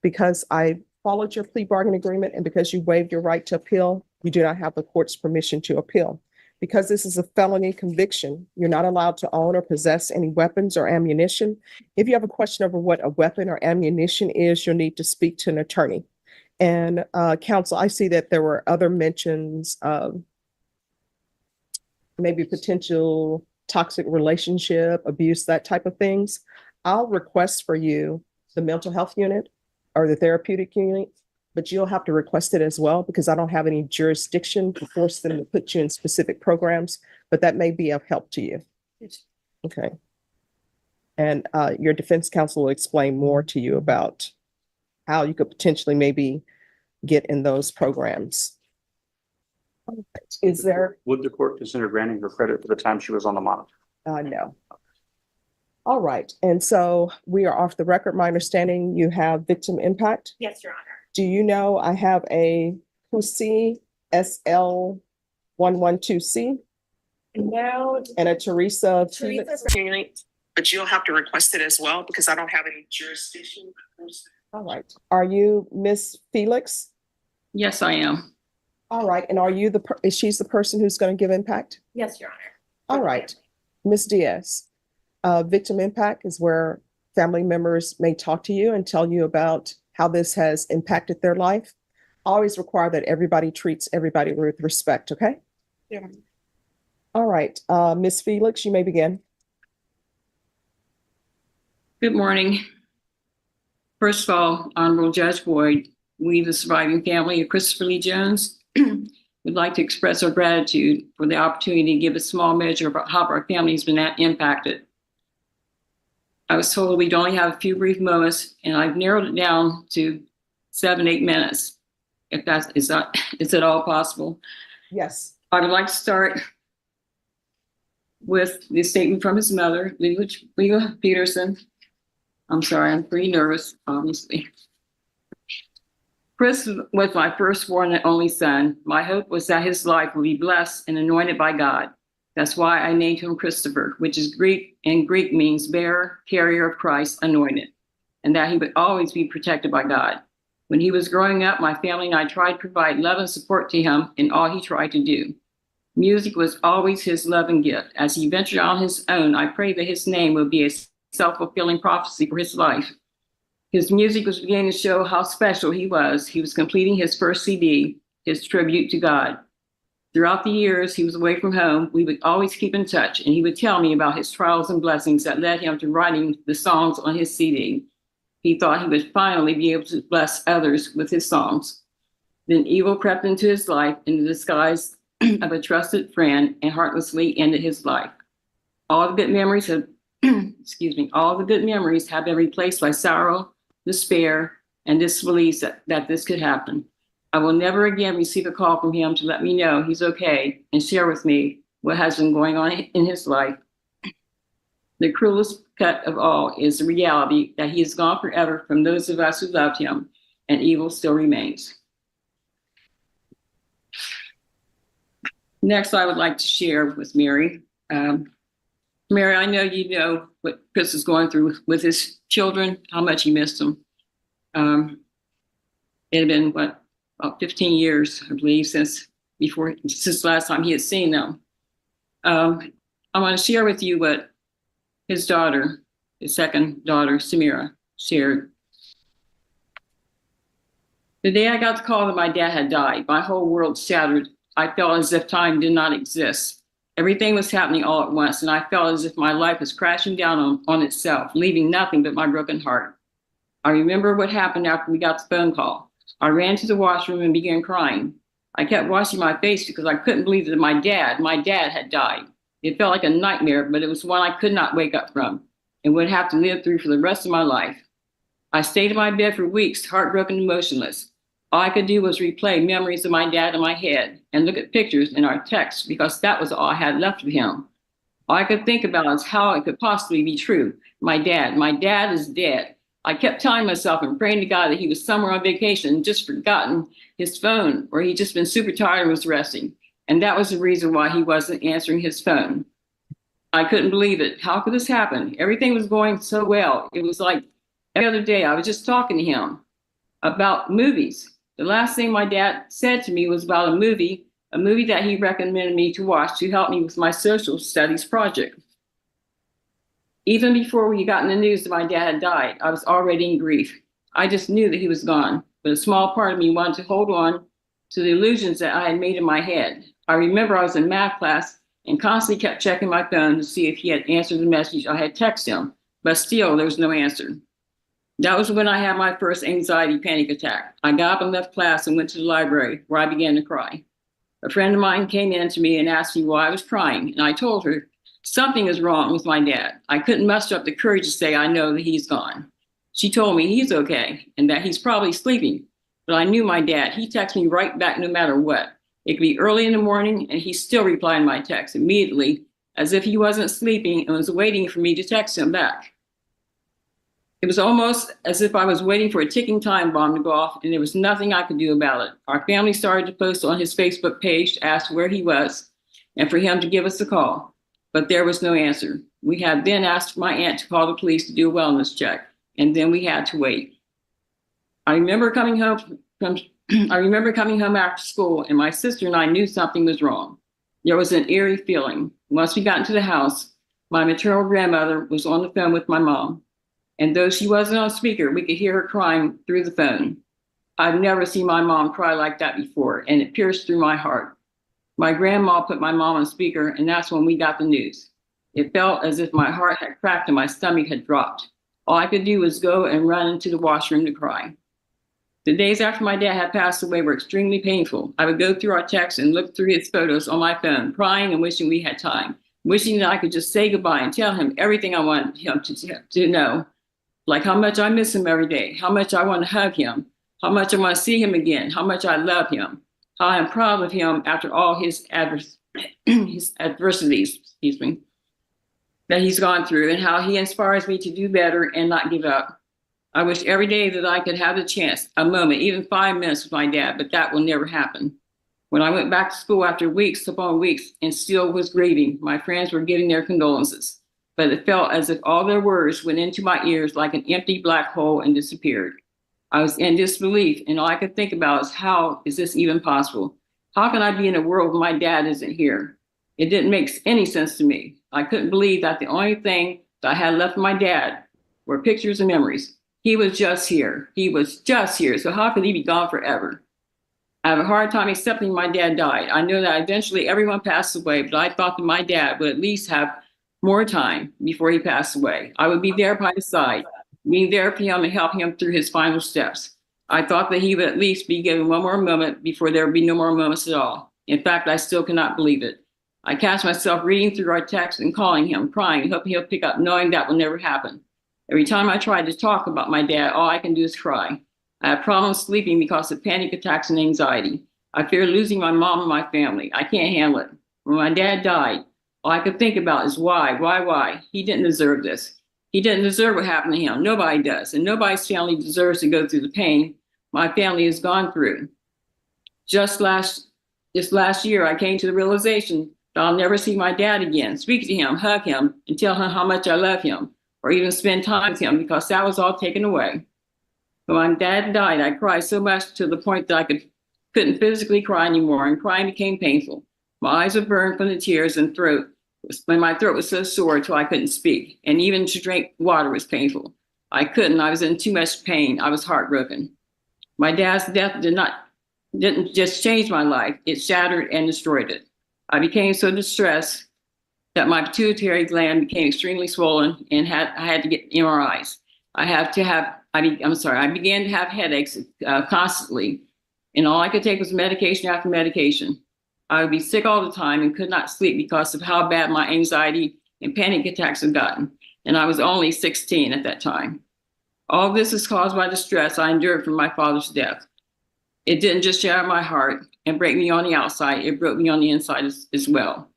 because I followed your plea bargain agreement, and because you waived your right to appeal, you do not have the court's permission to appeal. Because this is a felony conviction, you're not allowed to own or possess any weapons or ammunition. If you have a question over what a weapon or ammunition is, you'll need to speak to an attorney. And counsel, I see that there were other mentions of maybe potential toxic relationship, abuse, that type of things. I'll request for you the mental health unit or the therapeutic unit, but you'll have to request it as well, because I don't have any jurisdiction to force them to put you in specific programs, but that may be of help to you. Okay. And your defense counsel will explain more to you about how you could potentially maybe get in those programs. Is there? Would the court consider granting her credit for the time she was on the monitor? No. All right. And so we are off the record. My understanding, you have victim impact. Yes, Your Honor. Do you know I have a Husi SL112C No. and a Teresa? But you'll have to request it as well, because I don't have any jurisdiction. All right. Are you Miss Felix? Yes, I am. All right. And are you is she's the person who's going to give impact? Yes, Your Honor. All right. Miss Diaz, victim impact is where family members may talk to you and tell you about how this has impacted their life. Always require that everybody treats everybody with respect, okay? Yeah. All right, Miss Felix, you may begin. Good morning. First of all, Honorable Judge Boyd, we, the surviving family of Christopher Lee Jones, would like to express our gratitude for the opportunity to give a small measure about how our family has been impacted. I was told we'd only have a few brief moments, and I've narrowed it down to 7-8 minutes, if is at all possible. Yes. I would like to start with the statement from his mother, Leela Peterson. I'm sorry, I'm pretty nervous, obviously. Chris was my firstborn and only son. My hope was that his life would be blessed and anointed by God. That's why I named him Christopher, which is Greek, and Greek means bearer, carrier of Christ, anointed, and that he would always be protected by God. When he was growing up, my family and I tried to provide love and support to him in all he tried to do. Music was always his love and gift. As he ventured on his own, I pray that his name will be a self-fulfilling prophecy for his life. His music was beginning to show how special he was. He was completing his first CD, his tribute to God. Throughout the years he was away from home, we would always keep in touch, and he would tell me about his trials and blessings that led him to writing the songs on his CD. He thought he would finally be able to bless others with his songs. Then evil crept into his life in the disguise of a trusted friend and heartlessly ended his life. All the good memories have, all the good memories have been replaced by sorrow, despair, and disbelief that this could happen. I will never again receive a call from him to let me know he's okay and share with me what has been going on in his life. The cruelest cut of all is the reality that he is gone forever from those of us who loved him, and evil still remains. Next, I would like to share with Mary. Mary, I know you know what Chris is going through with his children, how much he missed them. It had been, about 15 years, I believe, since last time he had seen them. I want to share with you what his daughter, his second daughter, Samira, shared. The day I got the call that my dad had died, my whole world shattered. I felt as if time did not exist. Everything was happening all at once, and I felt as if my life was crashing down on itself, leaving nothing but my broken heart. I remember what happened after we got the phone call. I ran to the washroom and began crying. I kept washing my face because I couldn't believe that my dad had died. It felt like a nightmare, but it was one I could not wake up from and would have to live through for the rest of my life. I stayed in my bed for weeks, heartbroken and motionless. All I could do was replay memories of my dad in my head and look at pictures in our texts because that was all I had left of him. All I could think about is how it could possibly be true. My dad is dead. I kept telling myself and praying to God that he was somewhere on vacation and just forgotten his phone, or he'd just been super tired and was resting. And that was the reason why he wasn't answering his phone. I couldn't believe it. How could this happen? Everything was going so well. It was like every other day I was just talking to him about movies. The last thing my dad said to me was about a movie that he recommended me to watch to help me with my social studies project. Even before we got in the news that my dad had died, I was already in grief. I just knew that he was gone, but a small part of me wanted to hold on to the illusions that I had made in my head. I remember I was in math class and constantly kept checking my phone to see if he had answered the message I had texted him, but still there was no answer. That was when I had my first anxiety panic attack. I got up and left class and went to the library where I began to cry. A friend of mine came in to me and asked me why I was crying, and I told her something is wrong with my dad. I couldn't muster up the courage to say I know that he's gone. She told me he's okay and that he's probably sleeping, but I knew my dad. He texted me right back no matter what. It could be early in the morning and he still replied to my text immediately as if he wasn't sleeping and was waiting for me to text him back. It was almost as if I was waiting for a ticking time bomb to go off and there was nothing I could do about it. Our family started to post on his Facebook page to ask where he was and for him to give us a call, but there was no answer. We had then asked my aunt to call the police to do a wellness check, and then we had to wait. I remember coming home after school, and my sister and I knew something was wrong. There was an eerie feeling. Once we got into the house, my maternal grandmother was on the phone with my mom. And though she wasn't on speaker, we could hear her crying through the phone. I've never seen my mom cry like that before, and it pierced through my heart. My grandma put my mom on speaker, and that's when we got the news. It felt as if my heart had cracked and my stomach had dropped. All I could do was go and run into the washroom to cry. The days after my dad had passed away were extremely painful. I would go through our texts and look through his photos on my phone, crying and wishing we had time, wishing that I could just say goodbye and tell him everything I wanted him to know. Like how much I miss him every day, how much I want to hug him, how much I want to see him again, how much I love him, how I am proud of him after all his adversities, that he's gone through, and how he inspires me to do better and not give up. I wish every day that I could have the chance, a moment, even 5 minutes with my dad, but that will never happen. When I went back to school after weeks upon weeks and still was grieving, my friends were giving their condolences. But it felt as if all their words went into my ears like an empty black hole and disappeared. I was in disbelief, and all I could think about is how is this even possible? How can I be in a world where my dad isn't here? It didn't make any sense to me. I couldn't believe that the only thing that I had left for my dad were pictures and memories. He was just here. He was just here. So how could he be gone forever? I have a hard time accepting my dad died. I know that eventually everyone passed away, but I thought that my dad would at least have more time before he passed away. I would be there by his side, being there for him and helping him through his final steps. I thought that he would at least be given one more moment before there would be no more moments at all. In fact, I still cannot believe it. I catch myself reading through our text and calling him, crying, hoping he'll pick up, knowing that will never happen. Every time I try to talk about my dad, all I can do is cry. I have problems sleeping because of panic attacks and anxiety. I fear losing my mom and my family. I can't handle it. When my dad died, all I could think about is why? He didn't deserve this. He didn't deserve what happened to him. Nobody does. And nobody's family deserves to go through the pain my family has gone through. This last year, I came to the realization that I'll never see my dad again, speak to him, hug him, and tell him how much I love him, or even spend time with him, because that was all taken away. When my dad died, I cried so much to the point that I couldn't physically cry anymore, and crying became painful. My eyes were burned from the tears, and my throat was so sore until I couldn't speak, and even to drink water was painful. I couldn't. I was in too much pain. I was heartbroken. My dad's death didn't just change my life. It shattered and destroyed it. I became so distressed that my pituitary gland became extremely swollen, and I had to get MRIs. I began to have headaches constantly, and all I could take was medication after medication. I would be sick all the time and could not sleep because of how bad my anxiety and panic attacks had gotten. And I was only 16 at that time. All this is caused by the stress I endured from my father's death. It didn't just shatter my heart and break me on the outside, it broke me on the inside as well.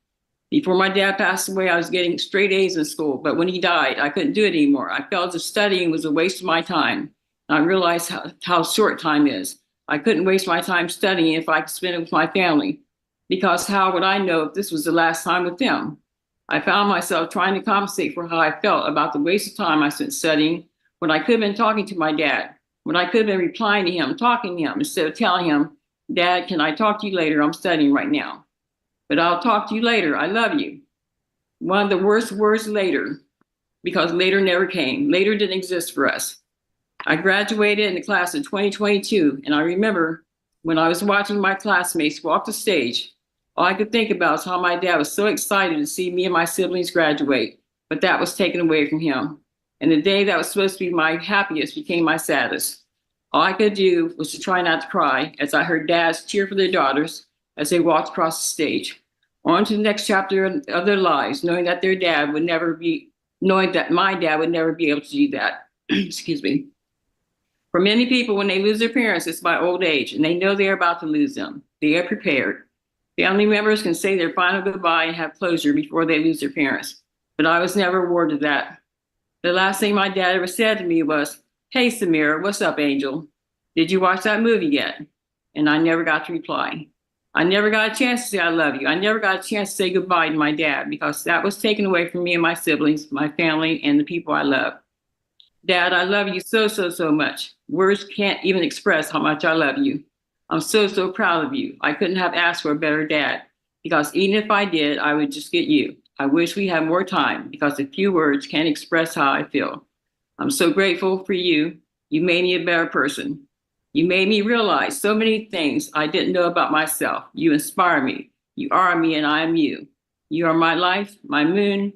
Before my dad passed away, I was getting straight A's in school, but when he died, I couldn't do it anymore. I felt as studying was a waste of my time. And I realized how short time is. I couldn't waste my time studying if I could spend it with my family, because how would I know if this was the last time with them? I found myself trying to compensate for how I felt about the waste of time I spent studying, when I could have been talking to my dad, when I could have been replying to him, talking to him, instead of telling him, Dad, can I talk to you later? I'm studying right now. But I'll talk to you later. I love you. One of the worst words, later, because later never came. Later didn't exist for us. I graduated in the class of 2022, and I remember when I was watching my classmates walk the stage, all I could think about is how my dad was so excited to see me and my siblings graduate, but that was taken away from him. And the day that was supposed to be my happiest became my saddest. All I could do was to try not to cry as I heard dads cheer for their daughters as they walked across the stage, on to the next chapter of their lives, knowing that my dad would never be able to do that. Excuse me. For many people, when they lose their parents, it's by old age, and they know they're about to lose them. They are prepared. Family members can say their final goodbye and have closure before they lose their parents. But I was never awarded that. The last thing my dad ever said to me was, "Hey, Samira, what's up, Angel? Did you watch that movie yet?" And I never got to reply. I never got a chance to say I love you. I never got a chance to say goodbye to my dad, because that was taken away from me and my siblings, my family, and the people I love. Dad, I love you so, so, so much. Words can't even express how much I love you. I'm so, so proud of you. I couldn't have asked for a better dad, because even if I did, I would just get you. I wish we had more time, because a few words can't express how I feel. I'm so grateful for you. You made me a better person. You made me realize so many things I didn't know about myself. You inspire me. You are me and I am you. You are my life, my moon,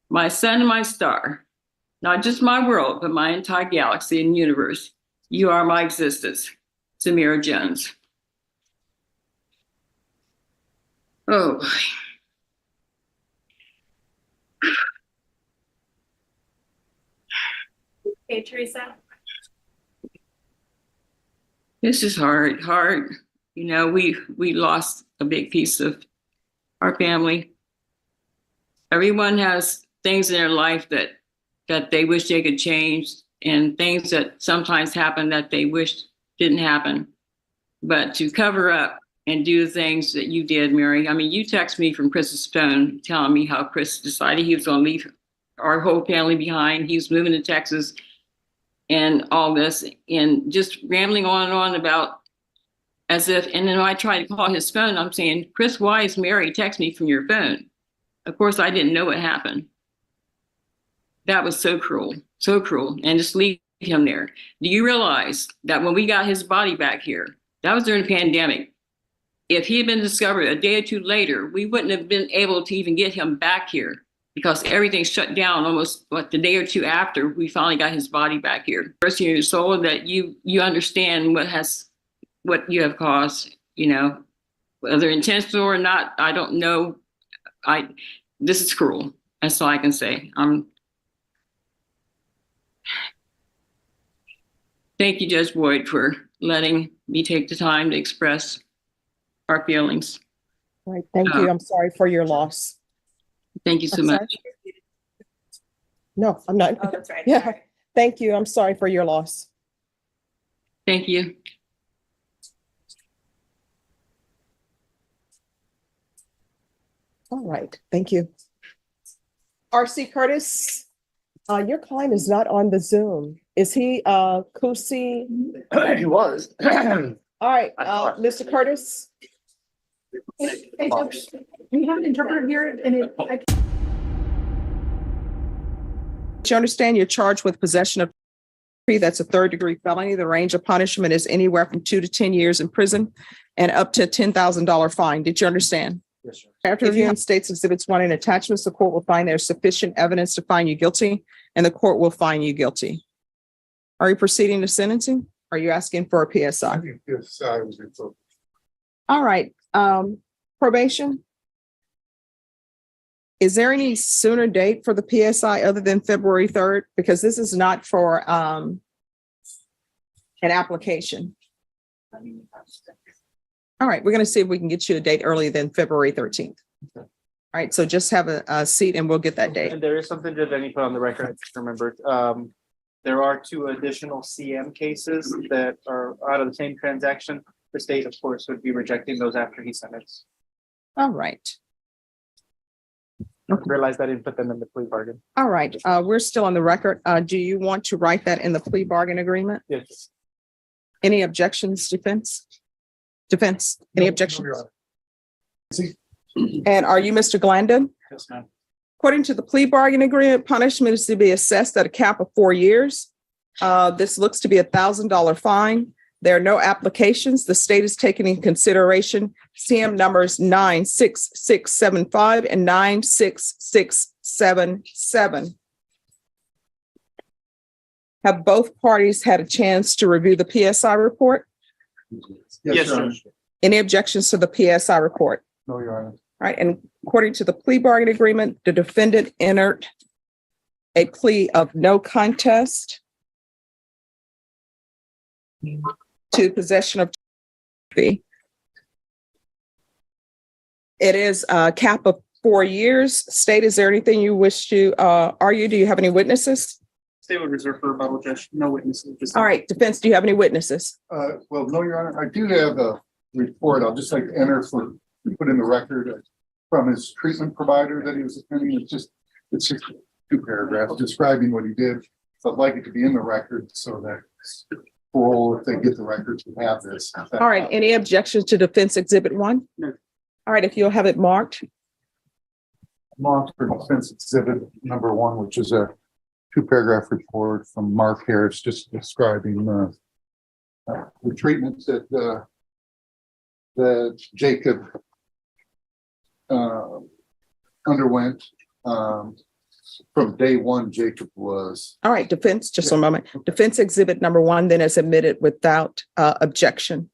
my sun and my star. Not just my world, but my entire galaxy and universe. You are my existence. Samira Jones. Oh. Okay, Teresa. This is hard. You know, we lost a big piece of our family. Everyone has things in their life that they wish they could change, and things that sometimes happen that they wish didn't happen. But to cover up and do the things that you did, Mary, I mean, you text me from Chris's phone telling me how Chris decided he was going to leave our whole family behind. He was moving to Texas and all this, and just rambling on and on about as if, and then I tried to call his phone. I'm saying, Chris, why is Mary text me from your phone? Of course, I didn't know what happened. That was so cruel, and just leave him there. Do you realize that when we got his body back here, that was during the pandemic? If he had been discovered a day or two later, we wouldn't have been able to even get him back here because everything shut down almost the day or two after we finally got his body back here. First in your soul that you understand what you have caused, whether intentional or not, I don't know. This is cruel. That's all I can say. Thank you, Judge Boyd, for letting me take the time to express our feelings. All right, thank you. I'm sorry for your loss. Thank you so I'm sorry. much. No, I'm not. Oh, that's right. Yeah, Sorry. thank you. I'm sorry for your loss. Thank you. All right, thank you. R.C. Curtis, your client is not on the Zoom. Is he, Kusi? He was. All right, I thought- Mr. Curtis? We have an interpreter here and You understand you're charged with possession of that's a third-degree felony. The range of punishment is anywhere from 2 to 10 years in prison and up to $10,000 fine. Did you understand? Yes, sir. After reviewing States Exhibits 1 and attachments, the court will find there's sufficient evidence to find you guilty, and the court will find you guilty. Are you proceeding to sentencing? Are you asking for a PSI? All right, probation. Is there any sooner date for the PSI other than February 3rd? Because this is not for an application. All right, we're going to see if we can get you a date earlier than February 13th. All right, so just have a seat and we'll get that date. And there is something that Denny put on the record, I just remembered. There are 2 additional CM cases that are out of the same transaction. The state, of course, would be rejecting those after he's sentenced. All right. I realized I didn't put them in the plea bargain. All right, we're still on the record. Do you want to write that in the plea bargain agreement? Yes. Any objections, defense? Defense, any objections? And are you Mr. Glandon? Yes, ma'am. According to the plea bargain agreement, punishment is to be assessed at a cap of 4 years. This looks to be $1,000 fine. There are no applications. The state is taking in consideration CM numbers 96675 and 96677. Have both parties had a chance to review the PSI report? Yes, sir. Any objections to the PSI report? No, Your Honor. All right, and according to the plea bargain agreement, the defendant entered a plea of no contest to possession of fee. It is a cap of 4 years. State, is there anything you wish to argue? Do you have any witnesses? State would reserve for rebuttal, Judge. No witnesses. All right, defense, do you have any witnesses? Well, no, Your Honor, I do have a report. I'll just like to enter put in the record from his treatment provider that he was attending. It's just 2 paragraphs describing what he did. So I'd like it to be in the record so that parole, if they get the records, would have this. All right, any objections to defense exhibit 1? No. All right, if you'll have it marked. Marked for defense exhibit number 1, which is a 2-paragraph report from Mark Harris, just describing the treatments that Jacob underwent from day 1. Jacob was. All right, defense, just a moment. Defense exhibit number 1 then is admitted without objection.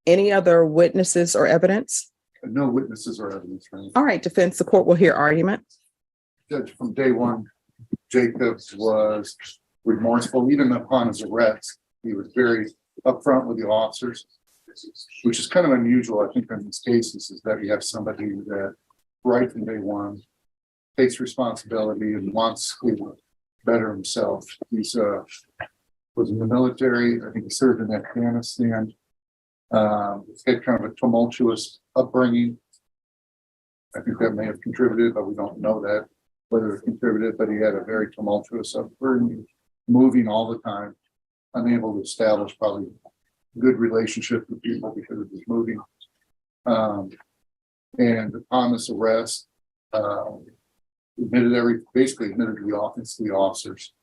Any other witnesses or evidence? No witnesses or evidence. Right? All right, defense, the court will hear argument. Judge, from day 1, Jacob was remorseful. Even upon his arrest, he was very upfront with the officers, which is kind of unusual, I think, in these cases, is that you have somebody that right from day 1 takes responsibility and wants to better himself. He's was in the military. I think he served in Afghanistan. He's had kind of a tumultuous upbringing. I think that may have contributed, but we don't know that whether it contributed, but he had a very tumultuous upbringing, moving all the time, unable to establish probably good relationship with people because of his moving. And upon this arrest, basically admitted to the office, to the officers.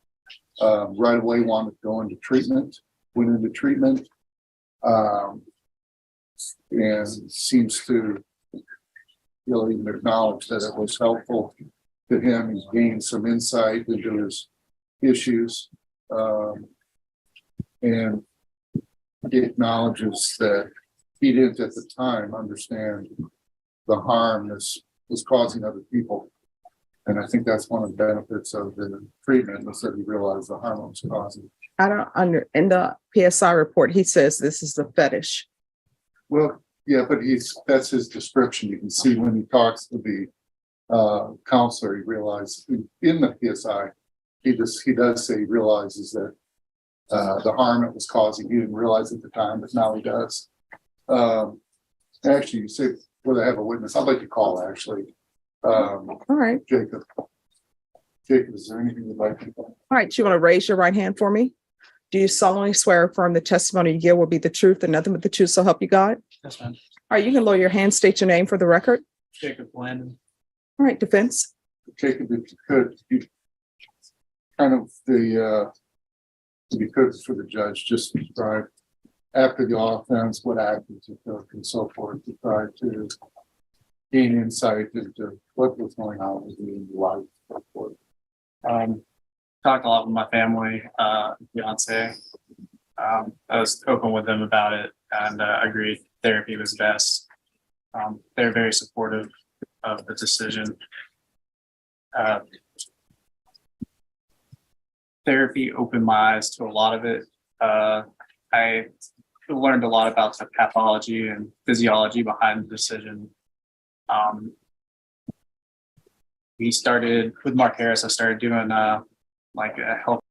Right away wanted to go into treatment, went into treatment. And seems to really acknowledge that it was helpful to him. He's gained some insight into his issues. And he acknowledges that he didn't at the time understand the harm this was causing other people. And I think that's one of the benefits of the treatment, was that he realized the harm it was causing. I don't in the PSI report, he says this is the fetish. Well, yeah, but that's his description. You can see when he talks to the counselor, he realizes in the PSI, he does say he realizes that the harm it was causing, he didn't realize at the time, but now he does. Actually, you say whether I have a witness, I'd like to call actually. All right. Jacob, is there anything you'd like to call? All right. You want to raise your right hand for me? Do you solemnly swear or affirm the testimony you give will be the truth and nothing but the truth, so help you God? Yes, ma'am. All right. You can lower your hand, state your name for the record. Jacob Landon. All right. Defense. Jacob, if you could, kind of if you could for the judge, just describe after the offense, what actions you took and so forth to try to gain insight into what was going on with you in your life. So forth. Talked a lot with my family, fiance. I was open with them about it and agreed therapy was best. They're very supportive of the decision. Therapy opened my eyes to a lot of it. I learned a lot about the pathology and physiology behind the decision. We started with Mark Harris. I started doing like a health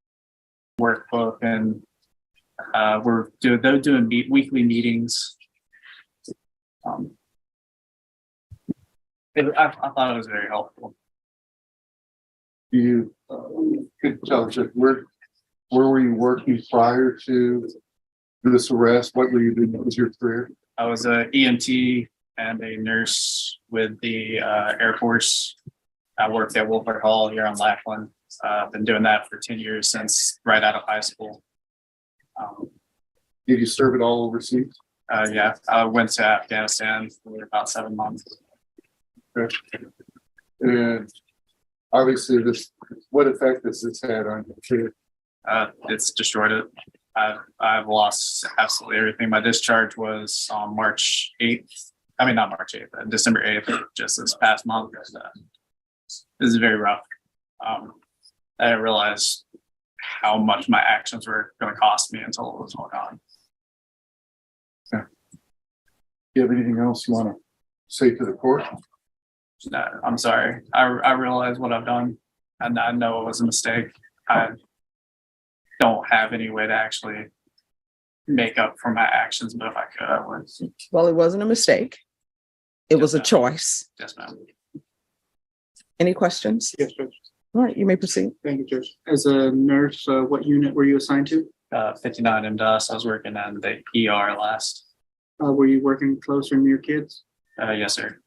workbook, and they're doing weekly meetings. I thought it was very helpful. You could tell us where were you working prior to this arrest? What were you doing? What was your career? I was an EMT and a nurse with the Air Force. I worked at Wolford Hall here on Lackland. I've been doing that for 10 years since right out of high school. Did you serve it all overseas? Yeah, I went to Afghanistan for about 7 months. Okay. And obviously, what effect has this had on your career? It's destroyed it. I've lost absolutely everything. My discharge was on March 8th. I mean, not March 8th, December 8th, just this past month. This is very rough. I didn't realize how much my actions were going to cost me until it was all gone. Okay. Do you have anything else you want to say to the court? No, I'm sorry. I realize what I've done, and I know it was a mistake. I don't have any way to actually make up for my actions, but if I could, I would. Well, it wasn't a mistake. It was a choice. Yes, ma'am. Any questions? Yes, Judge. All right, you may proceed. Thank you, Judge. As a nurse, what unit were you assigned to? 59 MDOS. I was working in the ER last. Were you working closer near kids? Yes, sir.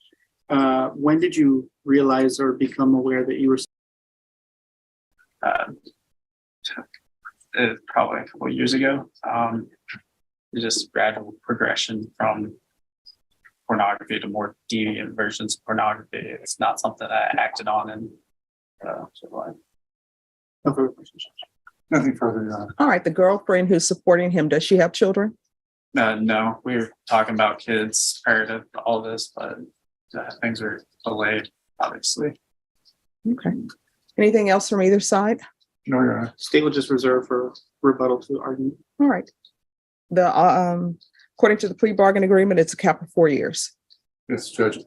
When did you realize or become aware that you were? Probably a couple of years ago. Just gradual progression from pornography to more deviant versions of pornography. It's not something I acted on and Nothing further, Your Honor. All right, the girlfriend who's supporting him, does she have children? No, we were talking about kids prior to all this, but things are delayed, obviously. Okay. Anything else from either side? No, Your Honor. State will just reserve for rebuttal to argument. All right. The according to the plea bargain agreement, it's a cap of 4 years. Yes, Judge.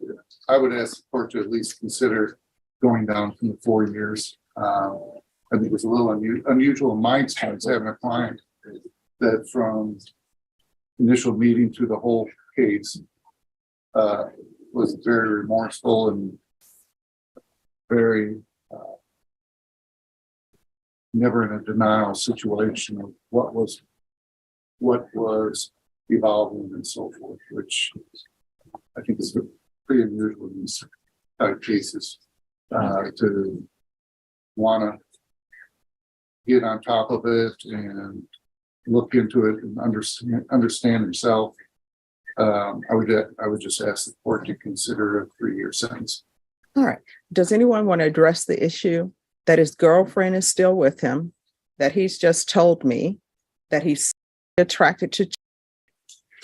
I would ask the court to at least consider going down from the 4 years. I think it was a little unusual in my experience having a client that from initial meeting to the whole case was very remorseful and very never in a denial situation of what was evolving and so forth, which I think is pretty unusual in these type cases. to wanna get on top of it and look into it and understand himself. I would just ask the court to consider a 3-year sentence. All right. Does anyone want to address the issue that his girlfriend is still with him, that he's just told me that he's attracted to,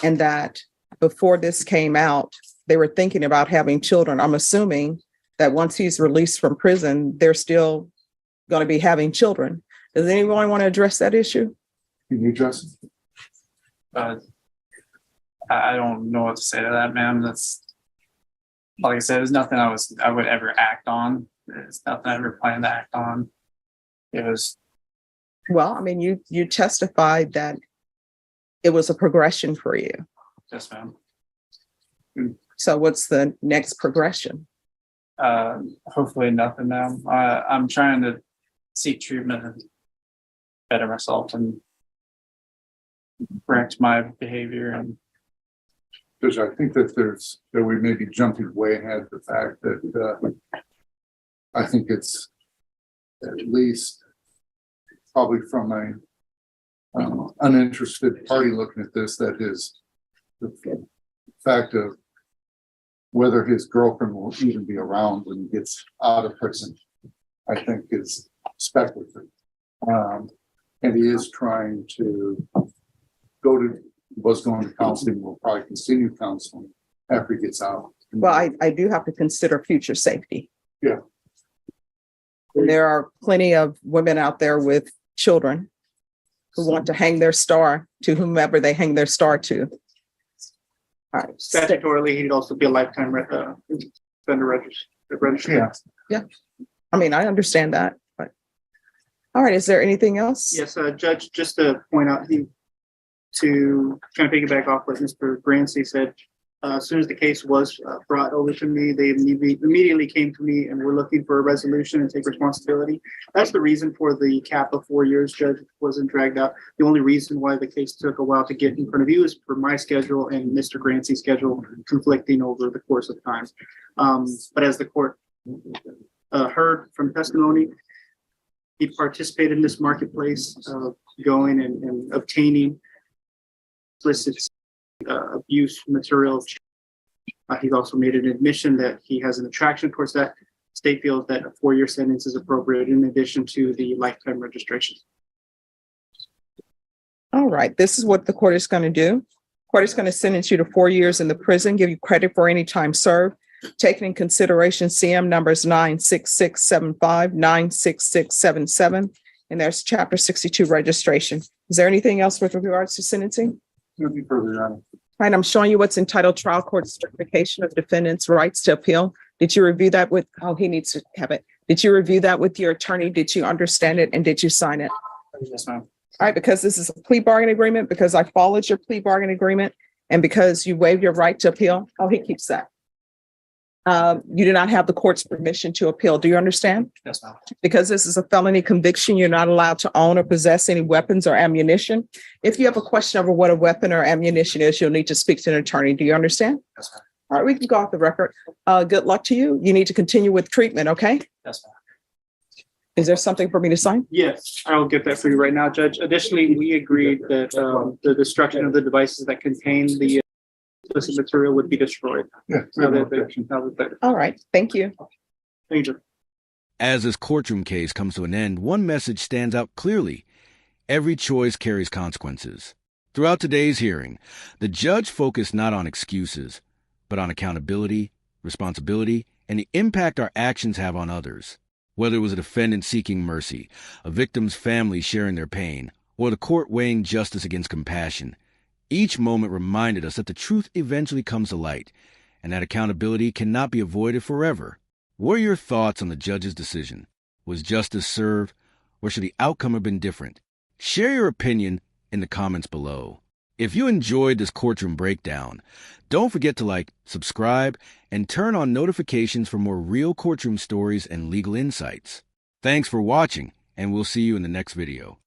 and that before this came out, they were thinking about having children? I'm assuming that once he's released from prison, they're still going to be having children. Does anyone want to address that issue? Can you address it? I don't know what to say to that, man. That's, like I said, there's nothing I would ever act on. It's nothing I ever planned to act on. It was. Well, I mean, you testified that it was a progression for you. Yes, ma'am. So what's the next progression? Hopefully nothing, ma'am. I'm trying to seek treatment and better myself and correct my behavior. And Because I think that we may be jumping way ahead of the fact that I think it's at least probably from a uninterested party looking at this, that is the fact of whether his girlfriend will even be around when he gets out of prison, I think is speculative. And he is trying to was going to counseling, will probably continue counseling after he gets out. Well, I do have to consider future safety. Yeah. There are plenty of women out there with children who want to hang their star to whomever they hang their star to. All right. Statutorily, he'd also be a lifetime offender registrar. Yeah. I mean, I understand that, but all right. Is there anything else? Yes, Judge, just to point out, to kind of piggyback off what Mr. Grancy said, as soon as the case was brought over to me, they immediately came to me and were looking for a resolution and take responsibility. That's the reason for the cap of 4 years, Judge, wasn't dragged out. The only reason why the case took a while to get in front of you is for my schedule and Mr. Grancy's schedule conflicting over the course of time. But as the court heard from testimony, he participated in this marketplace, going and obtaining explicit abuse material. He's also made an admission that he has an attraction towards that. State feels that a 4-year sentence is appropriate in addition to the lifetime registration. All right. This is what the court is going to do. Court is going to sentence you to 4 years in the prison, give you credit for any time served, taking in consideration CM numbers 96675, 96677, and there's Chapter 62 registration. Is there anything else with regards to sentencing? Nothing further, Your Honor. All right, I'm showing you what's entitled Trial Court Certification of Defendant's Rights to Appeal. Did you review that with, he needs to have it. Did you review that with your attorney? Did you understand it and did you sign it? yes, ma'am. All right, because this is a plea bargain agreement, because I followed your plea bargain agreement, and because you waived your right to appeal, he keeps that. You do not have the court's permission to appeal. Do you understand? Yes, ma'am. Because this is a felony conviction, you're not allowed to own or possess any weapons or ammunition. If you have a question over what a weapon or ammunition is, you'll need to speak to an attorney. Do you understand? Yes, ma'am. All right, we can go off the record. Good luck to you. You need to continue with treatment, okay? Yes, ma'am. Is there something for me to sign? Yes, I'll get that for you right now, Judge. Additionally, we agreed that the destruction of the devices that contain the explicit material would be destroyed. Yeah. All right, thank you. Thank you. As this courtroom case comes to an end, one message stands out clearly. Every choice carries consequences. Throughout today's hearing, the judge focused not on excuses, but on accountability, responsibility, and the impact our actions have on others. Whether it was a defendant seeking mercy, a victim's family sharing their pain, or the court weighing justice against compassion, each moment reminded us that the truth eventually comes to light, and that accountability cannot be avoided forever. What are your thoughts on the judge's decision? Was justice served, or should the outcome have been different? Share your opinion in the comments below. If you enjoyed this courtroom breakdown, don't forget to like, subscribe, and turn on notifications for more real courtroom stories and legal insights. Thanks for watching, and we'll see you in the next video.